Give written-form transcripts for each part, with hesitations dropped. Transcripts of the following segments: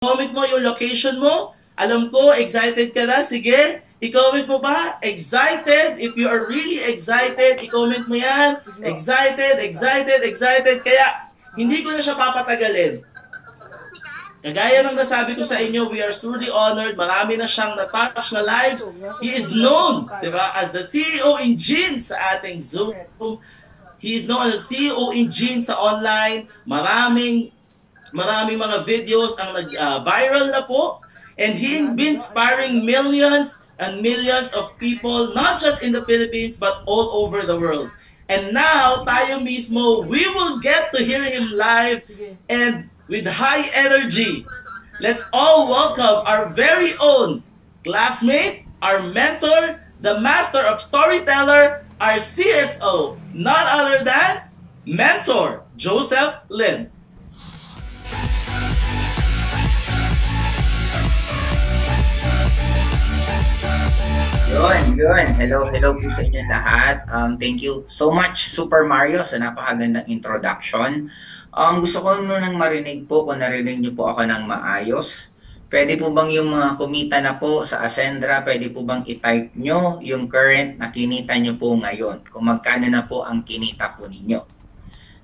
i-comment mo yung location mo. Alam ko, excited ka na. Sige, i-comment mo ba? Excited? If you are really excited, i-comment mo yan. Excited, excited, excited. Kaya, hindi ko na siya papatagalin. Kagaya ng nasabi ko sa inyo, we are truly honored. Marami na siyang na-touch na lives. He is known, di ba, as the CEO in Jeans sa ating Zoom. He is known as the CEO in Jeans sa online. Maraming mga videos ang nag-viral na po. And he been inspiring millions and millions of people, not just in the Philippines, but all over the world. And now, tayo mismo, we will get to hear him live and with high energy. Let's all welcome our very own classmate, our mentor, the master of storyteller, our CSO, not other than Mentor Joseph Lin. Yun. Hello po sa inyo lahat. Thank you so much, Super Mario, sa napakagandang introduction. Gusto ko nang marinig po kung narinig niyo po ako ng maayos. Pwede po bang yung mga kumita na po sa Ascendra, pwede po bang i-type nyo yung current na kinita nyo po ngayon? Kung magkano na po ang kinita po ninyo.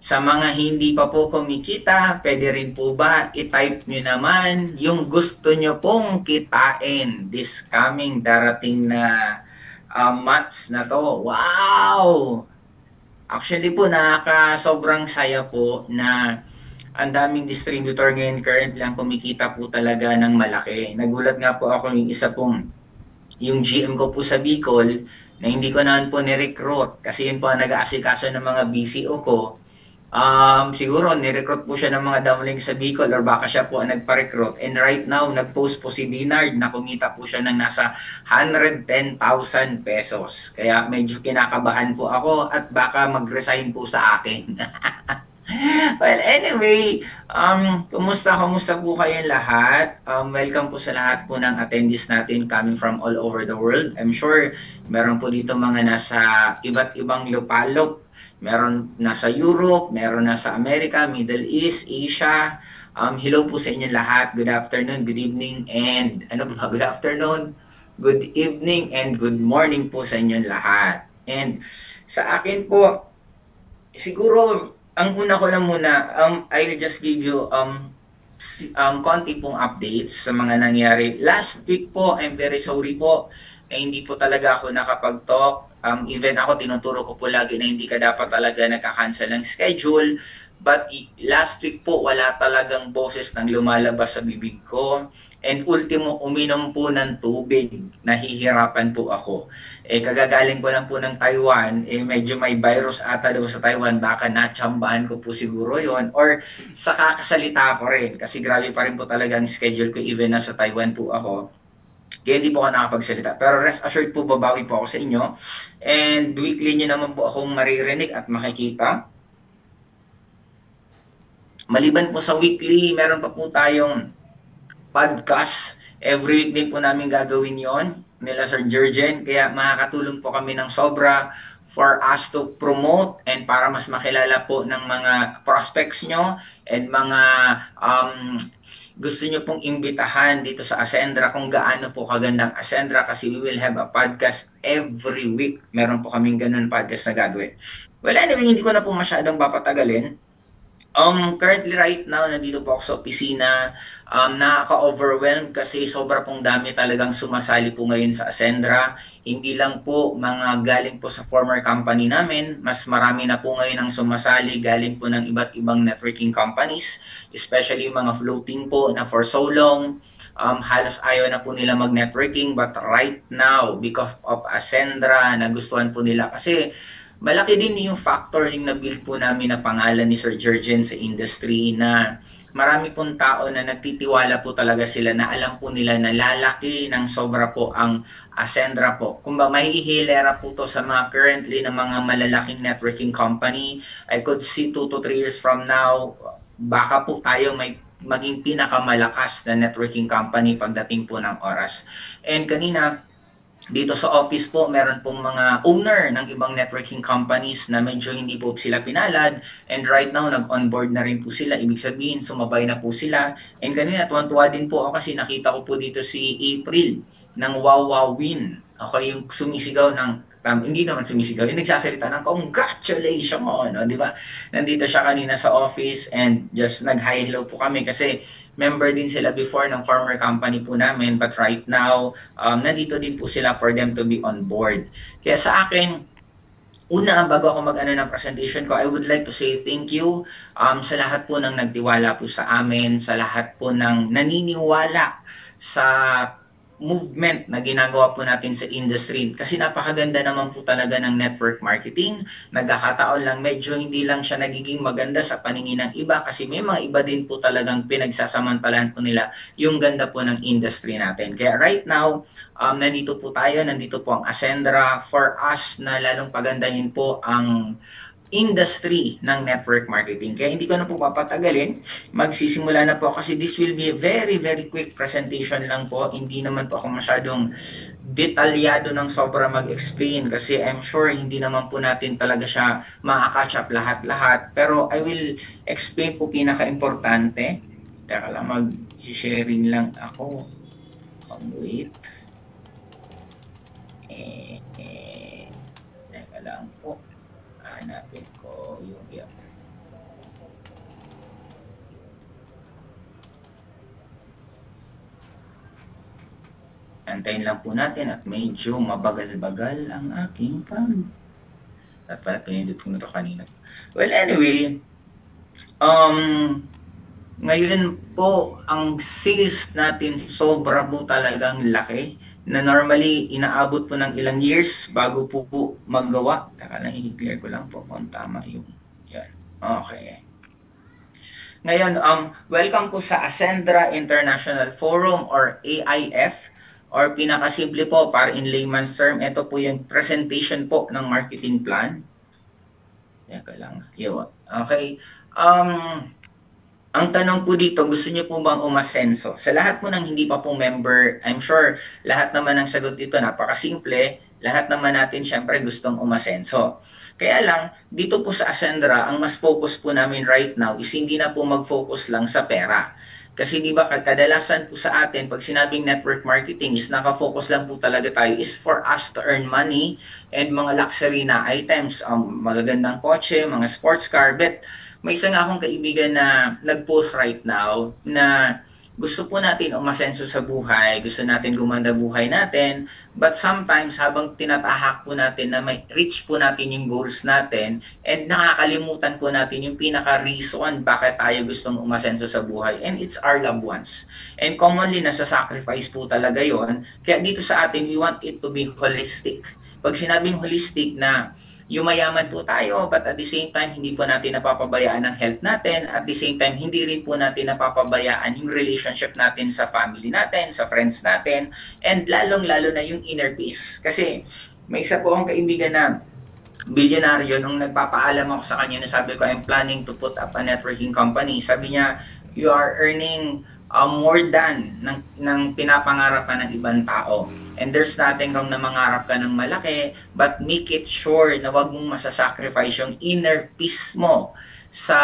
Sa mga hindi pa po kumikita, pwede rin po ba i-type nyo naman yung gusto nyo pong kitain this coming darating na months na to. Wow! Actually po, sobrang saya po na ang daming distributor ngayon currently ang kumikita po talaga ng malaki. Nagulat nga po ako yung GM ko po sa Bicol na hindi ko naman po ni-recruit kasi yun po ang nag-aasikaso ng mga BCO ko. Siguro ni-recruit po siya ng mga downlink sa Bicol or baka siya po ang nagpa-recruit. And right now, nag-post po si Dinard na kumita po siya ng nasa 110,000 pesos. Kaya medyo kinakabahan po ako at baka mag-resign po sa akin. Well, anyway, kumusta po kayong lahat? Welcome po sa lahat po ng attendees natin coming from all over the world. I'm sure meron po dito mga nasa iba't ibang lupalop. Meron nasa Europe, meron nasa America, Middle East, Asia. Hello po sa inyo lahat. Good afternoon, good evening, and good afternoon, good evening, and good morning po sa inyo lahat. And sa akin po, siguro, ang una ko lang muna, I'll just give you konti pong updates sa mga nangyari. Last week po, I'm very sorry po na hindi po talaga ako nakapag-talk. Even ako, tinuturo ko po lagi na hindi ka dapat talaga nagka-cancel ng schedule. But last week po, wala talagang boses nang lumalabas sa bibig ko. And ultimo, uminom po ng tubig. Nahihirapan po ako. Kagagaling ko lang po ng Taiwan. Medyo may virus ata daw sa Taiwan. Baka natsambahan ko po siguro yon. Or sa kakasalita ko rin. Kasi grabe pa rin po talaga ang schedule ko even nasa Taiwan po ako. Kaya hindi po ako nakapagsalita. Pero rest assured po, babawi po ako sa inyo. And weekly nyo naman po akong maririnig at makikita. Maliban po sa weekly, meron pa po tayong podcast. Every week din po namin gagawin yon nila Sir Jurgen. Kaya makakatulong po kami ng sobra for us to promote and para mas makilala po ng mga prospects nyo and mga gusto nyo pong imbitahan dito sa Ascendra kung gaano po kagandang Ascendra kasi we will have a podcast every week. Meron po kaming ganun podcast na gagawin. Well, anyway, hindi ko na po masyadong papatagalin. Currently right now, nandito po ako sa opisina. Nakaka-overwhelmed kasi sobra pong dami talagang sumasali po ngayon sa Ascendra. Hindi lang po mga galing po sa former company namin, mas marami na po ngayon ang sumasali galing po ng iba't ibang networking companies, especially yung mga floating po na for so long, halos ayaw na po nila mag-networking, but right now, because of Ascendra, nagustuhan po nila kasi malaki din yung factor yung na-build po namin na pangalan ni Sir Jurgen sa industry na marami pong tao na nagtitiwala po talaga sila na alam po nila na lalaki ng sobra po ang Ascendra po. Kung ba mahihilera po to sa mga currently na mga malalaking networking company, I could see 2 to 3 years from now, baka po tayo may maging pinakamalakas na networking company pagdating po ng oras. And kanina, Dito sa office po, meron pong mga owner ng ibang networking companies na medyo hindi po sila pinalad, and right now nag-onboard na rin po sila. Ibig sabihin, sumabay na po sila. And kanina, tuwan-tuwa din po ako kasi nakita ko po dito si April ng Wow Wow Win. Ako yung sumisigaw ng hindi naman sumisigaw, yung nagsasalita ng congratulations, no? Di ba? Nandito siya kanina sa office and just nag-hi hello po kami kasi member din sila before ng former company po namin, but right now, nandito din po sila for them to be on board. Kaya sa akin, una, bago ako mag-ano ng presentation ko, I would like to say thank you sa lahat po ng nagtiwala po sa amin, sa lahat po ng naniniwala sa movement na ginagawa po natin sa industry. Kasi napakaganda naman po talaga ng network marketing. Nagkakataon lang, medyo hindi lang siya nagiging maganda sa paningin ng iba kasi may mga iba din po talagang pinagsasamantalahan po nila yung ganda po ng industry natin. Kaya right now, nandito po tayo, nandito po ang Ascendra for us na lalong pagandahin po ang industry ng network marketing. Kaya hindi ko na po papatagalin. Magsisimula na po kasi this will be a very, very quick presentation lang po. Hindi naman po ako masyadong detalyado ng sobra mag-explain kasi I'm sure hindi naman po natin talaga siya makakatch up lahat-lahat. Pero I will explain po pinaka-importante. Teka lang, mag-sharing lang ako. Wait. Teka lang po. Hanapin ko yung yan. Antayin lang po natin at medyo mabagal-bagal ang aking at pala pinindot ko na ito kanina. Well, anyway, ngayon po, ang sales natin sobra po talagang laki na normally inaabot po ng ilang years bago po magawa. Taka lang, i-clear ko lang po kung tama yung yan. Okay. Ngayon, welcome po sa Ascendra International Forum or AIF, or pinakasimple po para in layman's term, ito po yung presentation po ng marketing plan. Teka lang. Yun. Okay. Ang tanong po dito, gusto niyo po bang umasenso? Sa lahat po ng hindi pa po member, I'm sure lahat naman ng sagot dito napakasimple. Lahat naman natin syempre gustong umasenso. Kaya lang, dito po sa Ascendra, ang mas focus po namin right now is hindi na po mag-focus lang sa pera. Kasi di ba kadalasan po sa atin, pag sinabing network marketing is nakafocus lang po talaga tayo is for us to earn money and mga luxury na items, magagandang kotse, mga sports car, but may isa nga akong kaibigan na nag-post right now na gusto po natin umasenso sa buhay, gusto natin gumanda buhay natin, but sometimes habang tinatahak po natin na may reach po natin yung goals natin and nakakalimutan po natin yung pinaka-reason bakit tayo gustong umasenso sa buhay, and it's our loved ones. And commonly nasa-sacrifice po talaga yon. Kaya dito sa atin, we want it to be holistic. Pag sinabing holistic na yumayaman po tayo, but at the same time, hindi po natin napapabayaan ang health natin. At the same time, hindi rin po natin napapabayaan yung relationship natin sa family natin, sa friends natin, and lalong-lalo na yung inner peace. Kasi may isa po akong kaibigan na bilyonaryo, nung nagpapaalam ako sa kanya na sabi ko, I'm planning to put up a networking company. Sabi niya, you are earning more than ng pinapangarapan ng ibang tao. And there's nothing wrong na mangarap ka ng malaki, but make it sure na wag mong masasacrifice yung inner peace mo sa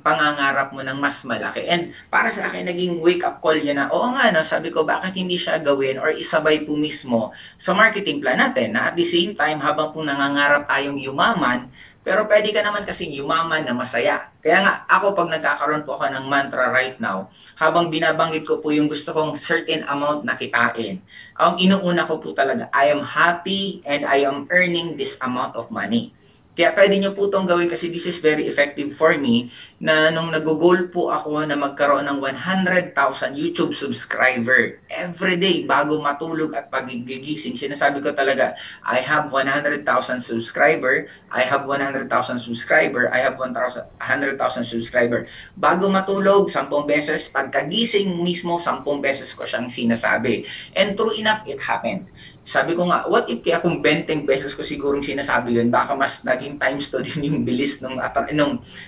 pangangarap mo ng mas malaki. And para sa akin, naging wake-up call yun na, oo nga, no, sabi ko, bakit hindi siya gawin or isabay po mismo sa marketing plan natin na at the same time, habang po nangangarap tayong yumaman, pero pwede ka naman kasing yumaman na masaya. Kaya nga, ako pag nagkakaroon po ako ng mantra right now, habang binabanggit ko po yung gusto kong certain amount na kitain, ang inuuna ko po talaga, I am happy and I am earning this amount of money. Kaya pwede nyo po itong gawin kasi this is very effective for me na nung nag-goal po ako na magkaroon ng 100,000 YouTube subscriber every day bago matulog at pagigising. Sinasabi ko talaga, I have 100,000 subscriber, I have 100,000 subscriber, I have 100,000 subscriber. Bago matulog, 10 beses, pagkagising mismo, 10 beses ko siyang sinasabi. And true enough, it happened. Sabi ko nga, what if kaya kung 20 beses ko sigurong sinasabi yun, baka mas naging times to din yung bilis ng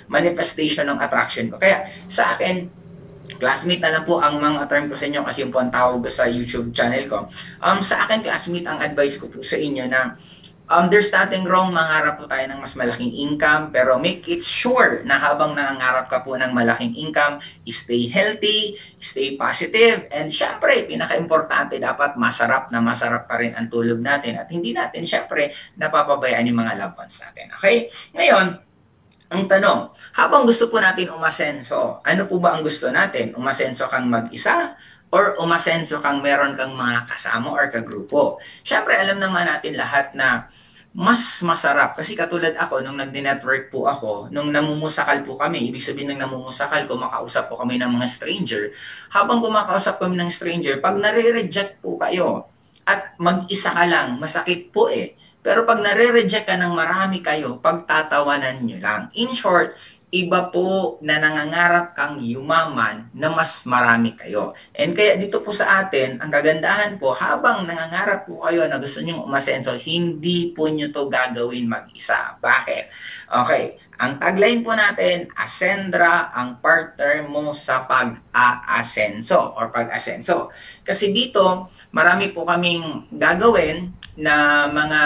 manifestation ng attraction ko. Kaya sa akin, Classmate na lang po ang mga term ko sa inyo kasi yun po ang tawag ko sa YouTube channel ko. Sa akin, classmate, ang advice ko po sa inyo na there's nothing wrong mangarap po tayo ng mas malaking income, pero make it sure na habang nangangarap ka po ng malaking income, stay healthy, stay positive, and syempre, pinaka-importante, dapat masarap na masarap pa rin ang tulog natin at hindi natin syempre napapabayaan yung mga loved ones natin. Okay? Ngayon, ang tanong, habang gusto po natin umasenso, ano po ba ang gusto natin? Umasenso kang mag-isa or umasenso kang meron kang mga kasama or kagrupo? Siyempre, alam naman natin lahat na mas masarap. Kasi katulad ako, nung nagdi-network po ako, nung namumusakal po kami, ibig sabihin ng namumusakal, kumakausap po kami ng mga stranger. Habang kumakausap kami ng stranger, pag nare-reject po kayo, at mag-isa ka lang, masakit po eh. Pero pag nare-reject ka ng marami kayo, pagtatawanan nyo lang. In short, iba po na nangangarap kang yumaman na mas marami kayo. And kaya dito po sa atin, ang kagandahan po, habang nangangarap po kayo na gusto nyo umasenso, hindi po nyo to gagawin mag-isa. Bakit? Okay, ang tagline po natin, Ascendra ang partner mo sa pag-aasenso or pag-asenso. Kasi dito, marami po kaming gagawin na mga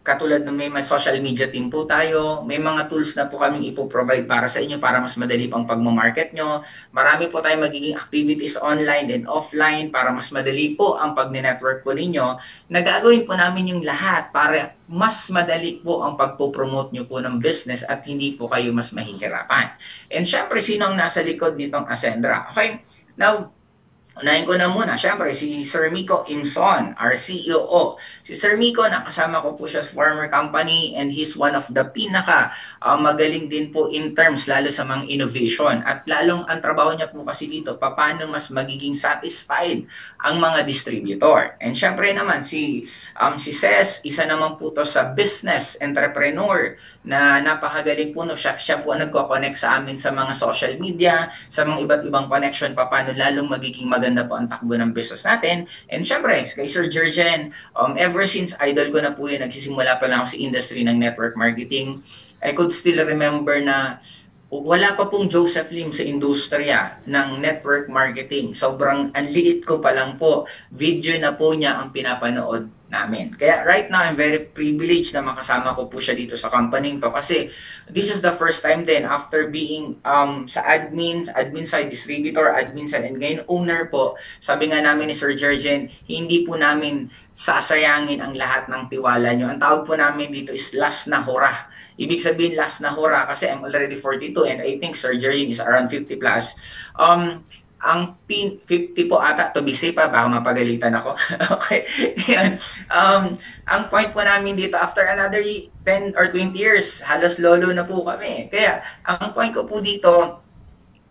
katulad ng may social media team po tayo, may mga tools na po kaming ipoprovide para sa inyo para mas madali pang pagmamarket nyo. Marami po tayong magiging activities online and offline para mas madali po ang pag-network po ninyo. Nagagawin po namin yung lahat para mas madali po ang pagpo-promote nyo po ng business at hindi po kayo mas mahihirapan. And syempre, sino ang nasa likod nitong Ascendra? Okay? Now, unahin ko na muna, syempre, si Sir Miko Imson, our CEO. Si Sir Miko, nakasama ko po siya sa former company and he's one of the magaling din po in terms, lalo sa mga innovation. At lalong ang trabaho niya po kasi dito, paano mas magiging satisfied ang mga distributor. And syempre naman, si Ces, isa naman po to sa business entrepreneur na napakagaling po. No? Siya po ang nagko-connect sa amin sa mga social media, sa mga iba't ibang connection, paano lalong magiging maganda po ang takbo ng business natin. And syempre, kay Sir Jurgen, ever since idol ko na po yun, nagsisimula pa lang ako sa industry ng network marketing, I could still remember na wala pa pong Joseph Lim sa industriya ng network marketing. Sobrang anliit ko pa lang po. Video na po niya ang pinapanood namin. Kaya right now, I'm very privileged na makasama ko po siya dito sa company to kasi this is the first time din after being sa admin side, distributor, admin side, and ngayon owner po, sabi nga namin ni Sir Jurgen, hindi po namin sasayangin ang lahat ng tiwala nyo. Ang tawag po namin dito is last na hora. Ibig sabihin last na hora kasi I'm already 42 and I think Sir Jurgen is around 50 plus. Ang 50 po ata, to be safe pa, baka mapagalitan ako. Okay. Yan. Ang point po namin dito, after another 10 or 20 years, halos lolo na po kami. Kaya, ang point ko po dito,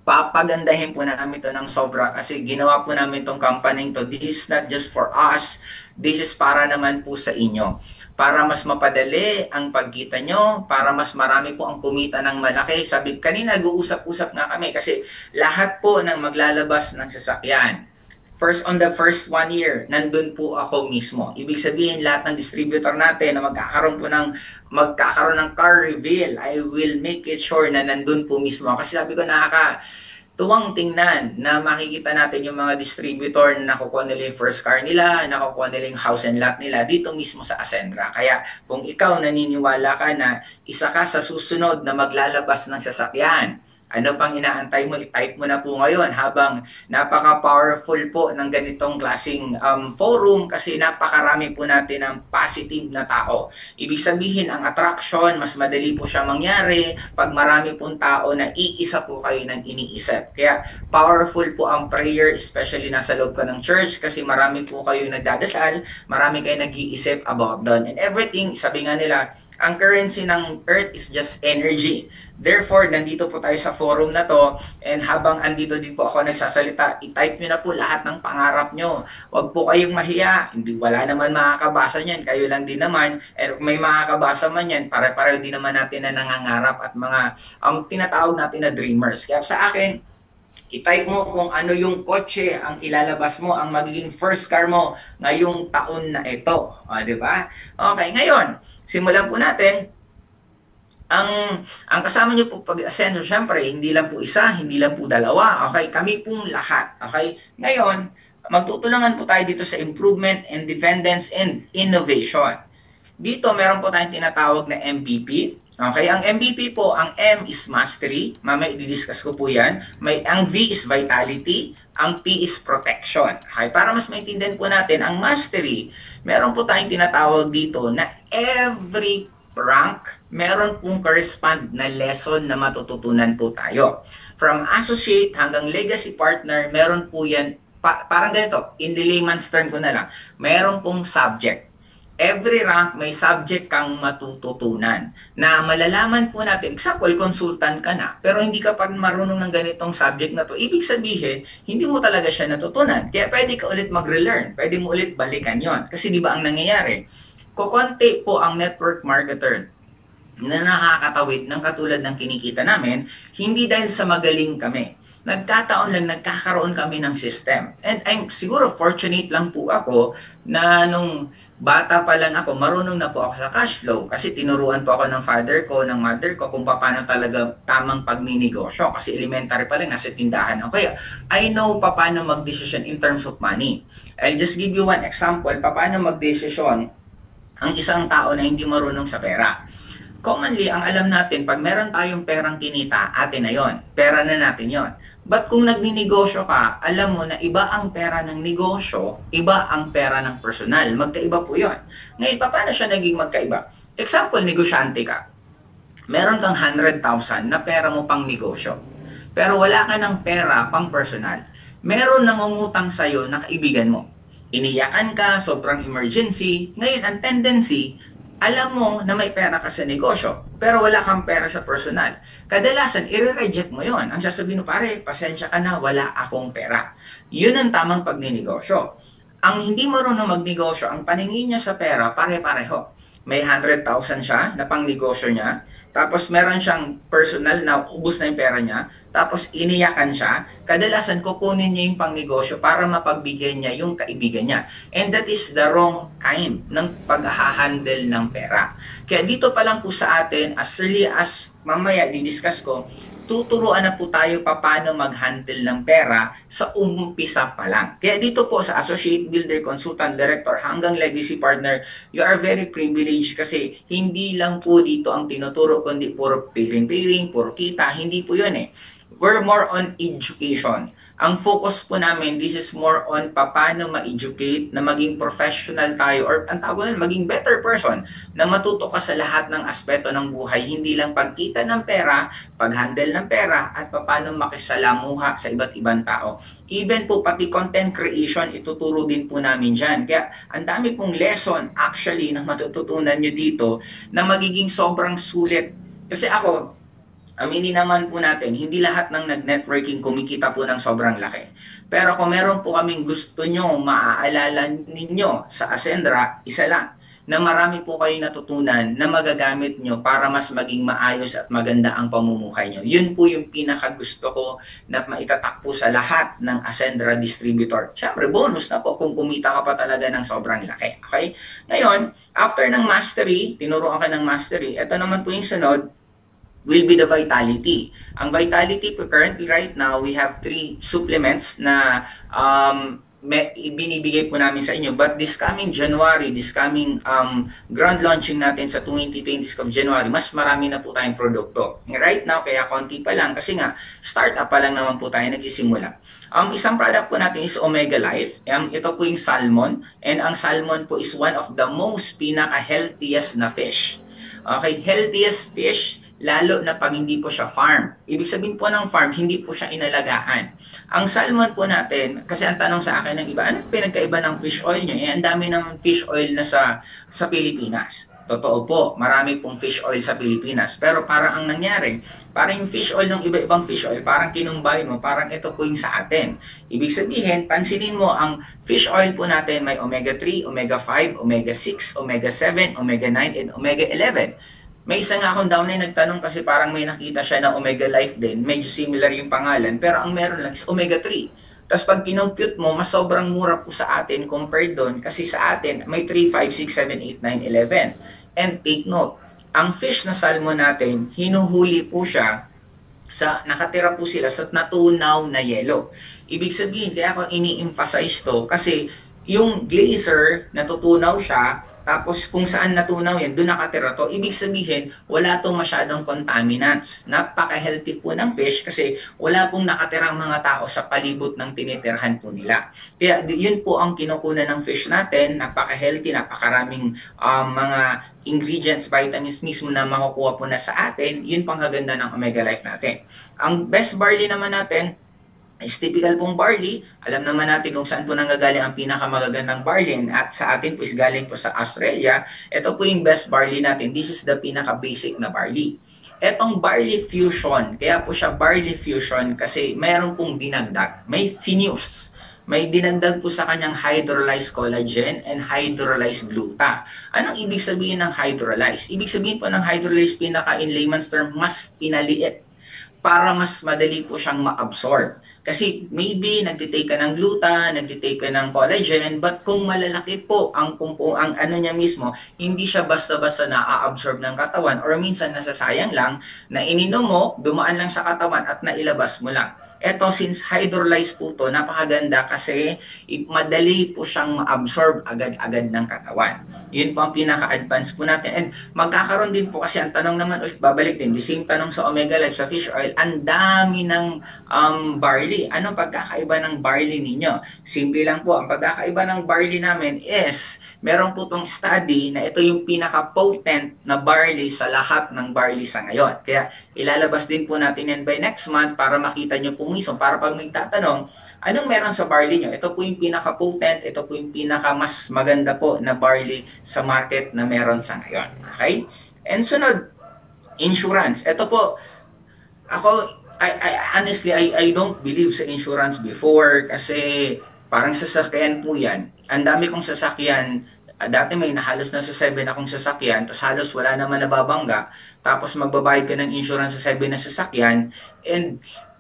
papagandahin po namin ito ng sobra kasi ginawa po namin itong company to. This is not just for us, this is para naman po sa inyo. Para mas mapadali ang pagkita nyo, para mas marami po ang kumita ng malaki. Sabi, kanina nag-uusap-usap nga kami kasi lahat po ng maglalabas ng sasakyan, on the first 1 year, nandun po ako mismo. Ibig sabihin, lahat ng distributor natin na magkakaroon ng car reveal, I will make it sure na nandun po mismo. Kasi sabi ko, tuwang tingnan na makikita natin yung mga distributor na nakukuha nila yung first car nila, nakukuha nila yung house and lot nila dito mismo sa Ascendra. Kaya kung ikaw naniniwala ka na isa ka sa susunod na maglalabas ng sasakyan, ano pang inaantay mo? I-type mo na po ngayon habang napaka-powerful po ng ganitong klaseng forum kasi napakarami po natin ng positive na tao. Ibig sabihin, ang attraction, mas madali po siya mangyari pag marami pong tao na iisa po kayo ng iniisip. Kaya powerful po ang prayer, especially nasa loob ka ng church kasi marami po kayo nagdadasal, marami kayo nag-iisip about doon. And everything, sabi nga nila, ang currency ng earth is just energy. Therefore, nandito po tayo sa forum na to and habang andito din po ako nagsasalita, i-type nyo na po lahat ng pangarap nyo. Huwag po kayong mahiya. Wala naman makakabasa niyan. Kayo lang din naman. And kung may makakabasa man yan, pare-pareho din naman natin na nangangarap at mga tinatawag natin na dreamers. Kaya sa akin, i-type mo kung ano yung kotse ang ilalabas mo, ang magiging first car mo ngayong taon na ito. O, di ba? Okay, ngayon, simulan po natin. Ang kasama niyo po pag-asenso, syempre, hindi lang po isa, hindi lang po dalawa, okay? Kami pong lahat, okay? Ngayon, magtutulungan po tayo dito sa improvement, independence, and innovation. Dito, meron po tayong tinatawag na MVP. Okay, ang MVP po, ang M is mastery. Mamaya i-discuss ko po yan. Ang V is vitality. Ang P is protection. Okay, para mas maintindihan po natin, ang mastery, meron po tayong tinatawag dito na every rank, meron pong correspond na lesson na matututunan po tayo. From associate hanggang legacy partner, meron po yan, parang ganito, in the layman's term ko na lang, meron pong subject. Every rank may subject kang matututunan na malalaman po natin. Example, consultant ka na, pero hindi ka pa marunong ng ganitong subject na to. Ibig sabihin, hindi mo talaga siya natutunan. Kaya pwede ka ulit mag-relearn. Pwede mo ulit balikan yon. Kasi di ba ang nangyayari? Kukonti po ang network marketer na nakakatawid ng katulad ng kinikita namin, hindi dahil sa magaling kami. Nagkataon lang, nagkakaroon kami ng system. And I'm siguro fortunate lang po ako na nung bata pa lang ako, marunong na po ako sa cash flow. Kasi tinuruan po ako ng father ko, ng mother ko, kung paano talaga tamang pagninegosyo. Kasi elementary pa lang, nasa tindahan ako. Kaya I know paano mag-decision in terms of money. I'll just give you one example, paano mag-decision ang isang tao na hindi marunong sa pera. Commonly, ang alam natin, pag meron tayong perang kinita, atin na yon. Pera na natin yon. But kung nagninegosyo ka, alam mo na iba ang pera ng negosyo, iba ang pera ng personal. Magkaiba po yon. Ngayon, paano siya naging magkaiba? Example, negosyante ka. Meron kang 100,000 na pera mo pang negosyo. Pero wala ka ng pera pang personal. Meron nangungutang sa'yo na kaibigan mo. Iniyakan ka, sobrang emergency. Ngayon, ang tendency, alam mo na may pera ka sa negosyo, pero wala kang pera sa personal. Kadalasan, i-reject mo yon. Ang sasabihin mo, pare, pasensya ka na, wala akong pera. Yun ang tamang pagninegosyo. Ang hindi marunong magnegosyo, ang paningin niya sa pera, pare-pareho. May 100,000 siya na pang negosyo niya, tapos meron siyang personal na ubus na yung pera niya, tapos iniyakan siya, kadalasan kukunin niya yung pangnegosyo para mapagbigay niya yung kaibigan niya. And that is the wrong kind ng pag-handle ng pera. Kaya dito pa lang po sa atin, as early as mamaya di-discuss ko, tuturuan na po tayo paano mag-handle ng pera sa umpisa pa lang. Kaya dito po sa Associate Builder, Consultant, Director hanggang Legacy Partner, you are very privileged kasi hindi lang po dito ang tinuturo kundi puro pairing-pairing, puro kita, hindi po yun eh. We're more on education. Ang focus po namin, this is more on paano ma-educate na maging professional tayo or ang tawag na maging better person na matuto ka sa lahat ng aspeto ng buhay, hindi lang pagkita ng pera, pag-handle ng pera at paano makisalamuha sa iba't ibang tao. Even po pati content creation, ituturo din po namin dyan. Kaya ang dami pong lesson actually na matututunan nyo dito na magiging sobrang sulit. Kasi ako, aminin naman po natin, hindi lahat ng nag-networking kumikita po ng sobrang laki. Pero kung meron po kaming gusto nyo, maaalala ninyo sa Ascendra, isa lang, na marami po kayo natutunan na magagamit nyo para mas maging maayos at maganda ang pamumuhay nyo. Yun po yung pinakagusto ko na maitatak po sa lahat ng Ascendra distributor. Siyempre, bonus na po kung kumita ka pa talaga ng sobrang laki. Okay? Ngayon, after ng mastery, tinuruan ka ng mastery, ito naman po yung sunod, will be the vitality. Ang vitality po currently right now, we have 3 supplements na binibigay po namin sa inyo. But this coming January, this coming grand launching natin sa 2020 of January, mas marami na po tayong produkto. Right now, kaya konti pa lang kasi nga, startup pa lang naman po tayo nagsisimula. Isang product po natin is Omega Life. Ito po yung salmon. And ang salmon po is one of the most pinaka-healthiest na fish. Okay, healthiest fish, lalo na pag hindi po siya farm. Ibig sabihin po ng farm, hindi po siya inalagaan. Ang salmon po natin, kasi ang tanong sa akin ng iba, anong pinagkaiba ng fish oil nyo? Ang dami ng fish oil na sa Pilipinas. Totoo po, marami pong fish oil sa Pilipinas. Pero parang ang nangyari, parang yung fish oil ng iba-ibang fish oil, parang kinumbay mo, parang ito po yung sa atin. Ibig sabihin, pansinin mo, ang fish oil po natin may omega-3, omega-5, omega-6, omega-7, omega-9, and omega-11. May isa nga akong downline nagtanong kasi parang may nakita siya na Omega Life din. Medyo similar yung pangalan, pero ang meron lang is Omega 3. Tapos pag kinompute mo, mas sobrang mura po sa atin compared doon kasi sa atin may 3, 5, 6, 7, 8, 9, 11. And take note, ang fish na salmon natin, hinuhuli po siya nakatira po sila sa natunaw na yelo. Ibig sabihin, kaya ako ini-emphasize to, kasi yung glacier, natutunaw siya, tapos kung saan natunaw yan, doon nakatira to. Ibig sabihin, wala tong masyadong contaminants. Napaka-healthy po ng fish kasi wala pong nakatirang mga tao sa palibot ng tinitirhan po nila. Kaya yun po ang kinukunan ng fish natin, napaka-healthy, napakaraming mga ingredients, vitamins mismo na makukuha po na sa atin. Yun pang kaganda ng Omega Life natin. Ang best barley naman natin is typical pong barley. Alam naman natin kung saan po nanggagaling ang pinakamagagandang barley, at sa atin po is galing po sa Australia. Ito po yung best barley natin. This is the pinaka-basic na barley. Etong barley fusion, kaya po siya barley fusion kasi mayroon pong dinagdag. May finuse. May dinagdag po sa kanyang hydrolyzed collagen and hydrolyzed gluta. Anong ibig sabihin ng hydrolyzed? Ibig sabihin po ng hydrolyzed, pinaka in layman's term, mas pinaliit para mas madali po siyang ma-absorb. Kasi maybe nagtitake ka ng gluta, nagtitake ka ng collagen, but kung malalaki po ang ano niya mismo, hindi siya basta-basta na-absorb ng katawan, or minsan nasasayang lang na ininom mo, dumaan lang sa katawan at nailabas mo lang. Eto, since hydrolyzed po to, napakaganda kasi madali po siyang ma-absorb agad-agad ng katawan. Yun po ang pinaka-advance po natin. And magkakaroon din po kasi ang tanong naman ulit, babalik din, the same tanong sa Omega Life, sa fish oil, ang dami ng barley. Ano pagkakaiba ng barley ninyo? Simple lang po, ang pagkakaiba ng barley namin is, meron po itong study na ito yung pinaka-potent na barley sa lahat ng barley sa ngayon. Kaya ilalabas din po natin yan by next month para makita nyo po mismo, para pag may tatanong, anong meron sa barley nyo? Ito po yung pinaka-potent, ito po yung pinaka-mas maganda po na barley sa market na meron sa ngayon. Okay? And sunod, insurance. Ito po, ako, honestly, I don't believe sa insurance before kasi parang sasakyan po yan. Ang dami kong sasakyan, dati may nahalos na sa 7 akong sasakyan, tapos halos wala naman nababangga, tapos magbabayad ka ng insurance sa 7 na sasakyan, and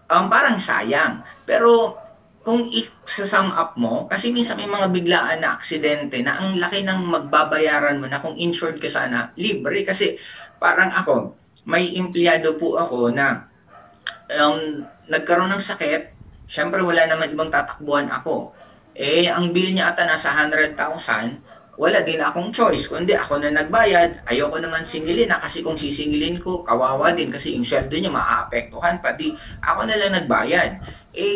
parang sayang. Pero kung i-sum up mo, kasi minsan may mga biglaan na aksidente na ang laki ng magbabayaran mo na kung insured ka sana, libre. Kasi parang ako, may empleyado po ako na nagkaroon ng sakit, syempre wala naman ibang tatakbuhan ako. Ang bill niya ata nasa 100,000, wala din akong choice, kundi ako na nagbayad. Ayoko naman singilin na, kasi kung sisingilin ko, kawawa din kasi yung sweldo niya maaapektuhan, pati ako na lang nagbayad.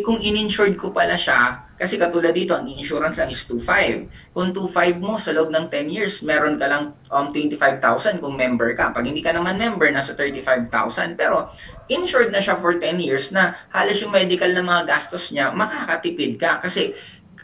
Kung in-insured ko pala siya, kasi katulad dito, ang insurance lang is 2.5. Kung 2.5 mo sa loob ng 10 years, meron ka lang 25,000 kung member ka. Pag hindi ka naman member, nasa 35,000. Pero insured na siya for 10 years na halos yung medical na mga gastos niya, makakatipid ka. Kasi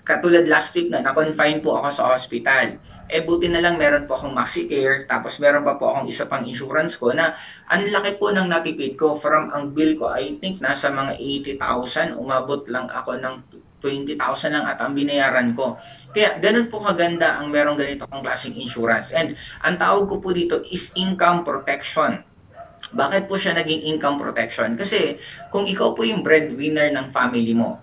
katulad last week na, na-confine po ako sa hospital. Buti na lang meron po akong MaxiCare, tapos meron pa po akong isa pang insurance ko na ang laki po ng natipid ko. From ang bill ko, I think nasa mga 80,000, umabot lang ako ng 20,000 lang at ang binayaran ko. Kaya ganun po kaganda ang merong ganito kong klaseng insurance. And ang tawag ko po dito is income protection. Bakit po siya naging income protection? Kasi kung ikaw po yung breadwinner ng family mo,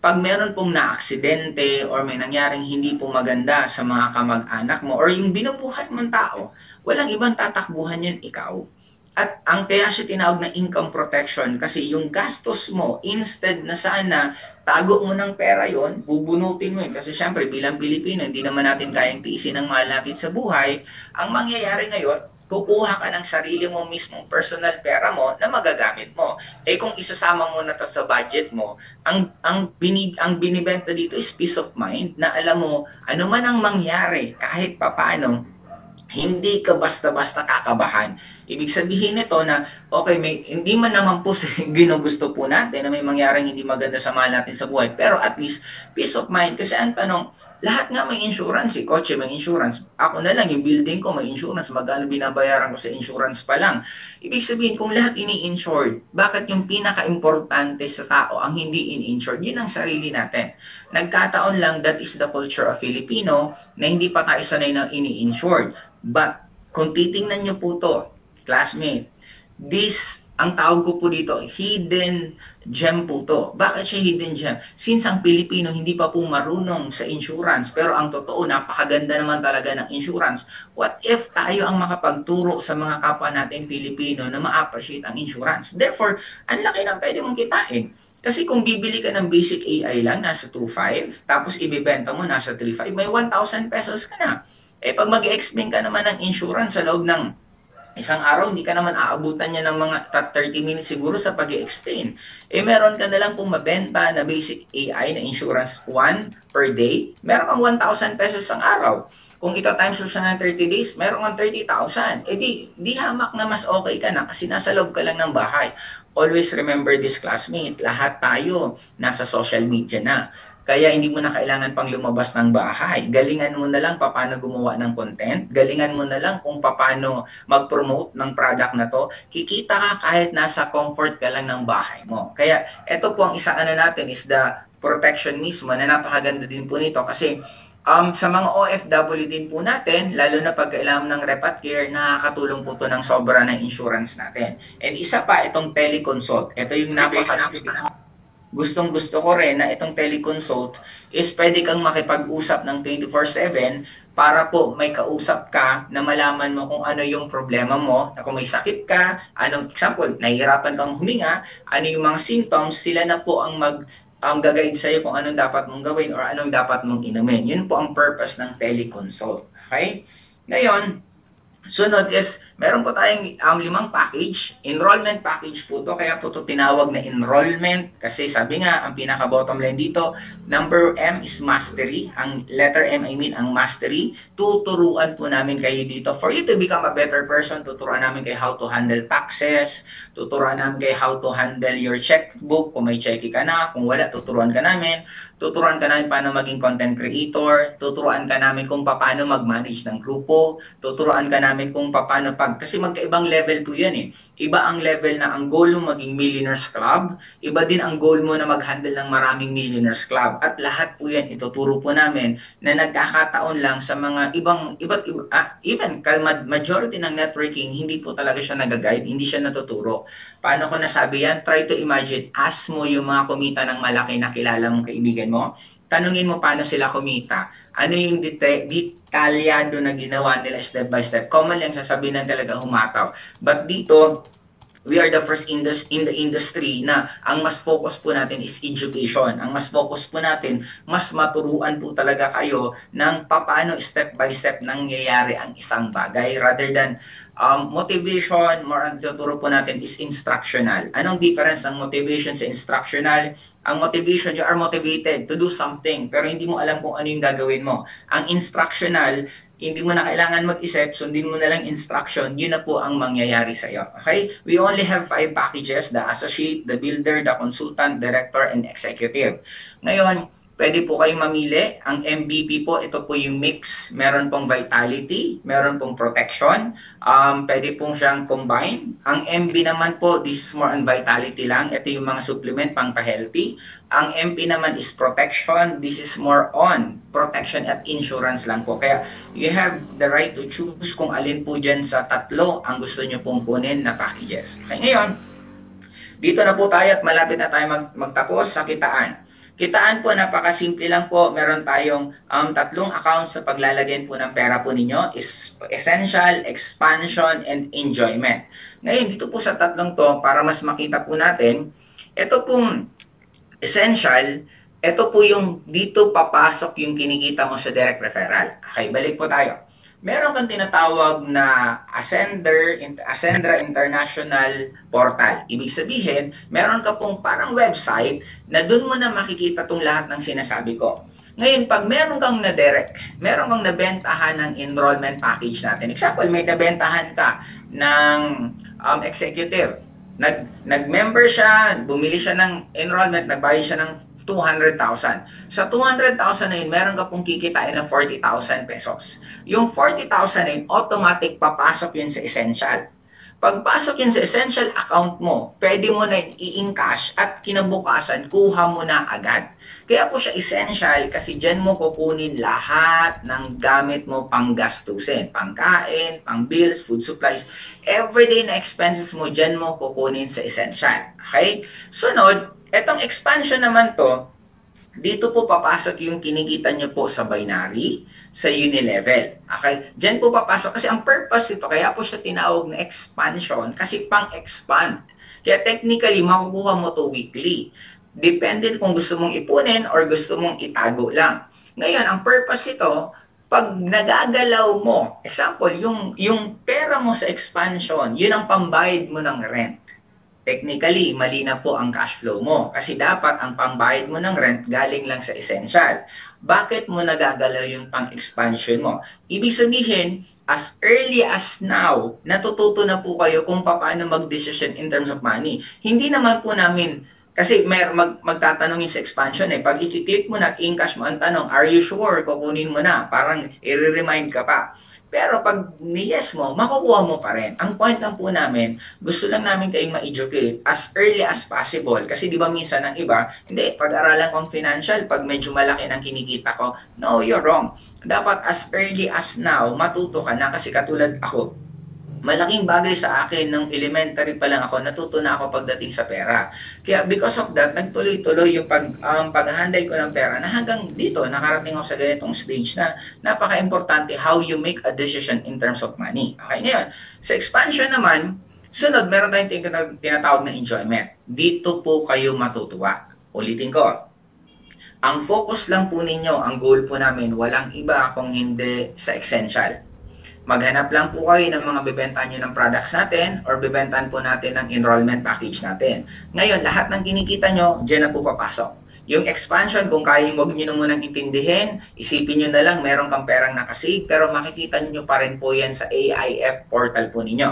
pag meron pong na-aksidente or may nangyaring hindi po maganda sa mga kamag-anak mo or yung binubuhat mong tao, walang ibang tatakbuhan yan, ikaw. At ang kaya siya tinawag na income protection kasi yung gastos mo, instead na sana tago mo ng pera yon, bubunutin mo yun. Kasi syempre bilang Pilipino, hindi naman natin kayang tiisin ang mahal natin sa buhay. Ang mangyayari ngayon, kukuha ka ng sarili mo mismong personal pera mo na magagamit mo. Kung isasama mo na to sa budget mo, ang binibenta dito is peace of mind na alam mo, ano man ang mangyari, kahit papaano, hindi ka basta-basta kakabahan. Ibig sabihin nito na, okay, hindi man naman po ginugusto po natin na may mangyaring hindi maganda sa mahal natin sa buhay, pero at least, peace of mind. Kasi ang tanong, lahat nga may insurance, kotse may insurance. Ako na lang, yung building ko may insurance, magkano binabayaran ko sa insurance pa lang. Ibig sabihin, kung lahat ini-insured, bakit yung pinaka-importante sa tao ang hindi in-insured? Yun ang sarili natin. Nagkataon lang, that is the culture of Filipino, na hindi pa tayo sanay na ini-insured. But, kung titingnan nyo po to, classmate, this ang tawag ko po dito, hidden gem po to. Bakit siya hidden gem? Since ang Pilipino hindi pa po marunong sa insurance, pero ang totoo, napakaganda naman talaga ng insurance. What if tayo ang makapagturo sa mga kapwa natin Filipino na ma-appreciate ang insurance? Therefore, ang laki ng pwede mong kitain. Kasi kung bibili ka ng basic AI lang, nasa 2.5, tapos ibibenta mo, nasa 3.5, may 1,000 pesos ka na. Eh pag mag-explain ka naman ng insurance sa loob ng isang araw, hindi ka naman aabutan niya ng mga 30 minutes siguro sa pag explain. Eh, meron ka na lang kung mabenta na basic AI na insurance 1 per day, meron kang 1,000 pesos ang araw. Kung ito times mo siya ng 30 days, meron kang 30,000. Eh di hamak na mas okay ka na kasi nasa loob ka lang ng bahay. Always remember this, classmate, lahat tayo nasa social media na. Kaya hindi mo na kailangan pang lumabas ng bahay. Galingan mo na lang paano gumawa ng content. Galingan mo na lang kung paano mag-promote ng product na to. Kikita ka kahit nasa comfort ka lang ng bahay mo. Kaya ito po ang isang natin is the protection mismo na napakaganda din po nito kasi sa mga OFW din po natin, lalo na pag kailangan ng rep at care, nakakatulong po to ng sobra ng insurance natin. And isa pa, itong teleconsult. Ito yung gustong-gusto ko rin na itong teleconsult is pwede kang makipag-usap ng 24/7 para po may kausap ka na malaman mo kung ano yung problema mo, na kung may sakit ka, anong example, nahihirapan kang huminga, ano yung mga symptoms, sila na po ang gag-guide sa'yo kung anong dapat mong gawin or anong dapat mong inumin. Yun po ang purpose ng teleconsult. Okay? Ngayon, sunod is, meron po tayong 5 package. Enrollment package po to. Kaya po to tinawag na enrollment. Kasi sabi nga, ang pinaka-bottom line dito, number M is mastery. Ang letter M, I mean, ang mastery. Tuturuan po namin kayo dito. For you to become a better person, tuturuan namin kayo how to handle taxes. Tuturuan namin kayo how to handle your checkbook. Kung may cheque ka na, kung wala, tuturuan ka namin. Tuturuan ka namin paano maging content creator. Tuturuan ka namin kung paano mag-manage ng grupo. Tuturuan ka namin kung paano kasi magkaibang level po yan eh. Iba ang level na ang goal mo maging millionaires club, iba din ang goal mo na mag-handle ng maraming millionaires club. At lahat po yan ituturo po namin na nagkakataon lang sa mga even majority ng networking, hindi po talaga siya nag-guide, hindi siya natuturo. Paano ko nasabi yan? Try to imagine, ask mo yung mga kumita ng malaki na kilala mong kaibigan mo, tanungin mo paano sila kumita. Ano yung detalyado na ginawa nila step by step. Common lang sasabihin ng talaga humataw. But dito, we are the first in the industry na ang mas focus po natin is education. Ang mas focus po natin, mas maturuan po talaga kayo ng paano step by step nangyayari ang isang bagay rather than motivation. More ang tuturo po natin is instructional. Anong difference ng motivation sa instructional? Ang motivation, you are motivated to do something pero hindi mo alam kung ano yung gagawin mo. Ang instructional, hindi mo na kailangan mag-isip, sundin mo na lang instruction, yun na po ang mangyayari sa iyo. Okay? We only have 5 packages, the associate, the builder, the consultant, director, and executive. Ngayon, pwede po kayong mamili. Ang MVP po, ito po yung mix. Meron pong vitality, meron pong protection. Pwede pong siyang combine. Ang MB naman po, this is more on vitality lang. Ito yung mga supplement pang pa-healthy. Ang MP naman is protection. This is more on protection at insurance lang po. Kaya you have the right to choose kung alin po dyan sa tatlo ang gusto nyo pong kunin na packages. Okay, ngayon, dito na po tayo at malapit na tayo magtapos sa kitaan. Kitaan po, napakasimple lang po. Meron tayong 3 accounts sa paglalagyan po ng pera po ninyo is essential, expansion, and enjoyment. Ngayon, dito po sa 3 to, para mas makita po natin, ito pong essential, ito po yung dito papasok yung kinikita mo sa direct referral. Okay, balik po tayo. Meron kang tinatawag na Ascendra International Portal. Ibig sabihin, meron ka pong parang website na dun mo na makikita tong lahat ng sinasabi ko. Ngayon, pag meron kang na-direct, meron kang nabentahan ng enrollment package natin. Example, may nabentahan ka ng executive. Nag-member siya, bumili siya ng enrollment, nagbayad siya ng 200,000. Sa 200,000 na yun, meron ka pong kikitain na 40,000 pesos. Yung 40,000 na yun, automatic papasok yun sa essential. Pagpasok yun sa essential account mo, pwede mo na i-encash at kinabukasan, kuha mo na agad. Kaya po siya essential kasi dyan mo kukunin lahat ng gamit mo pang gastusin. Pangkain, pang bills, food supplies, everyday na expenses mo dyan mo kukunin sa essential. Okay? Sunod, etong expansion naman to, dito po papasok yung kinikita nyo po sa binary, sa unilevel. Okay? Diyan po papasok kasi ang purpose ito, kaya po siya tinawag na expansion kasi pang-expand. Kaya technically, makukuha mo to weekly. Depende kung gusto mong ipunin or gusto mong itago lang. Ngayon, ang purpose ito, pag nagagalaw mo, example, yung pera mo sa expansion, yun ang pambayad mo ng rent. Technically, mali na po ang cash flow mo kasi dapat ang pambayad mo ng rent galing lang sa essential. Bakit mo nagagalaw yung pang-expansion mo? Ibig sabihin, as early as now, natututo na po kayo kung paano mag-decision in terms of money. Hindi naman po namin, kasi magtatanong yung sa expansion eh. Pag i-click mo na at in-cash mo ang tanong, are you sure? Kukunin mo na. Parang i-remind ka pa. Pero pag ni-yes mo, makukuha mo pa rin. Ang point lang po namin, gusto lang namin kayong ma-educate as early as possible. Kasi di ba minsan ang iba, hindi, pag-aralan kong financial, pag medyo malaki ng kinikita ko, no, you're wrong. Dapat as early as now, matuto ka na kasi katulad ako, malaking bagay sa akin nung elementary pa lang ako, natuto na ako pagdating sa pera. Kaya because of that, nagtuloy-tuloy yung pag-handle ko ng pera na hanggang dito, nakarating ako sa ganitong stage na napaka-importante how you make a decision in terms of money. Okay, ngayon, sa expansion naman, sunod, meron tayong tinatawag na enjoyment. Dito po kayo matutuwa. Ulitin ko, ang focus lang po ninyo, ang goal po namin, walang iba kung hindi sa essential. Maghanap lang po kayo ng mga bebentahan nyo ng products natin or bebentahan po natin ng enrollment package natin. Ngayon, lahat ng kinikita nyo, dyan na po papasok. Yung expansion, kung kaya wag nyo na munang intindihin, isipin nyo na lang meron kang perang nakasave, pero makikita nyo pa rin po yan sa AIF portal po ninyo.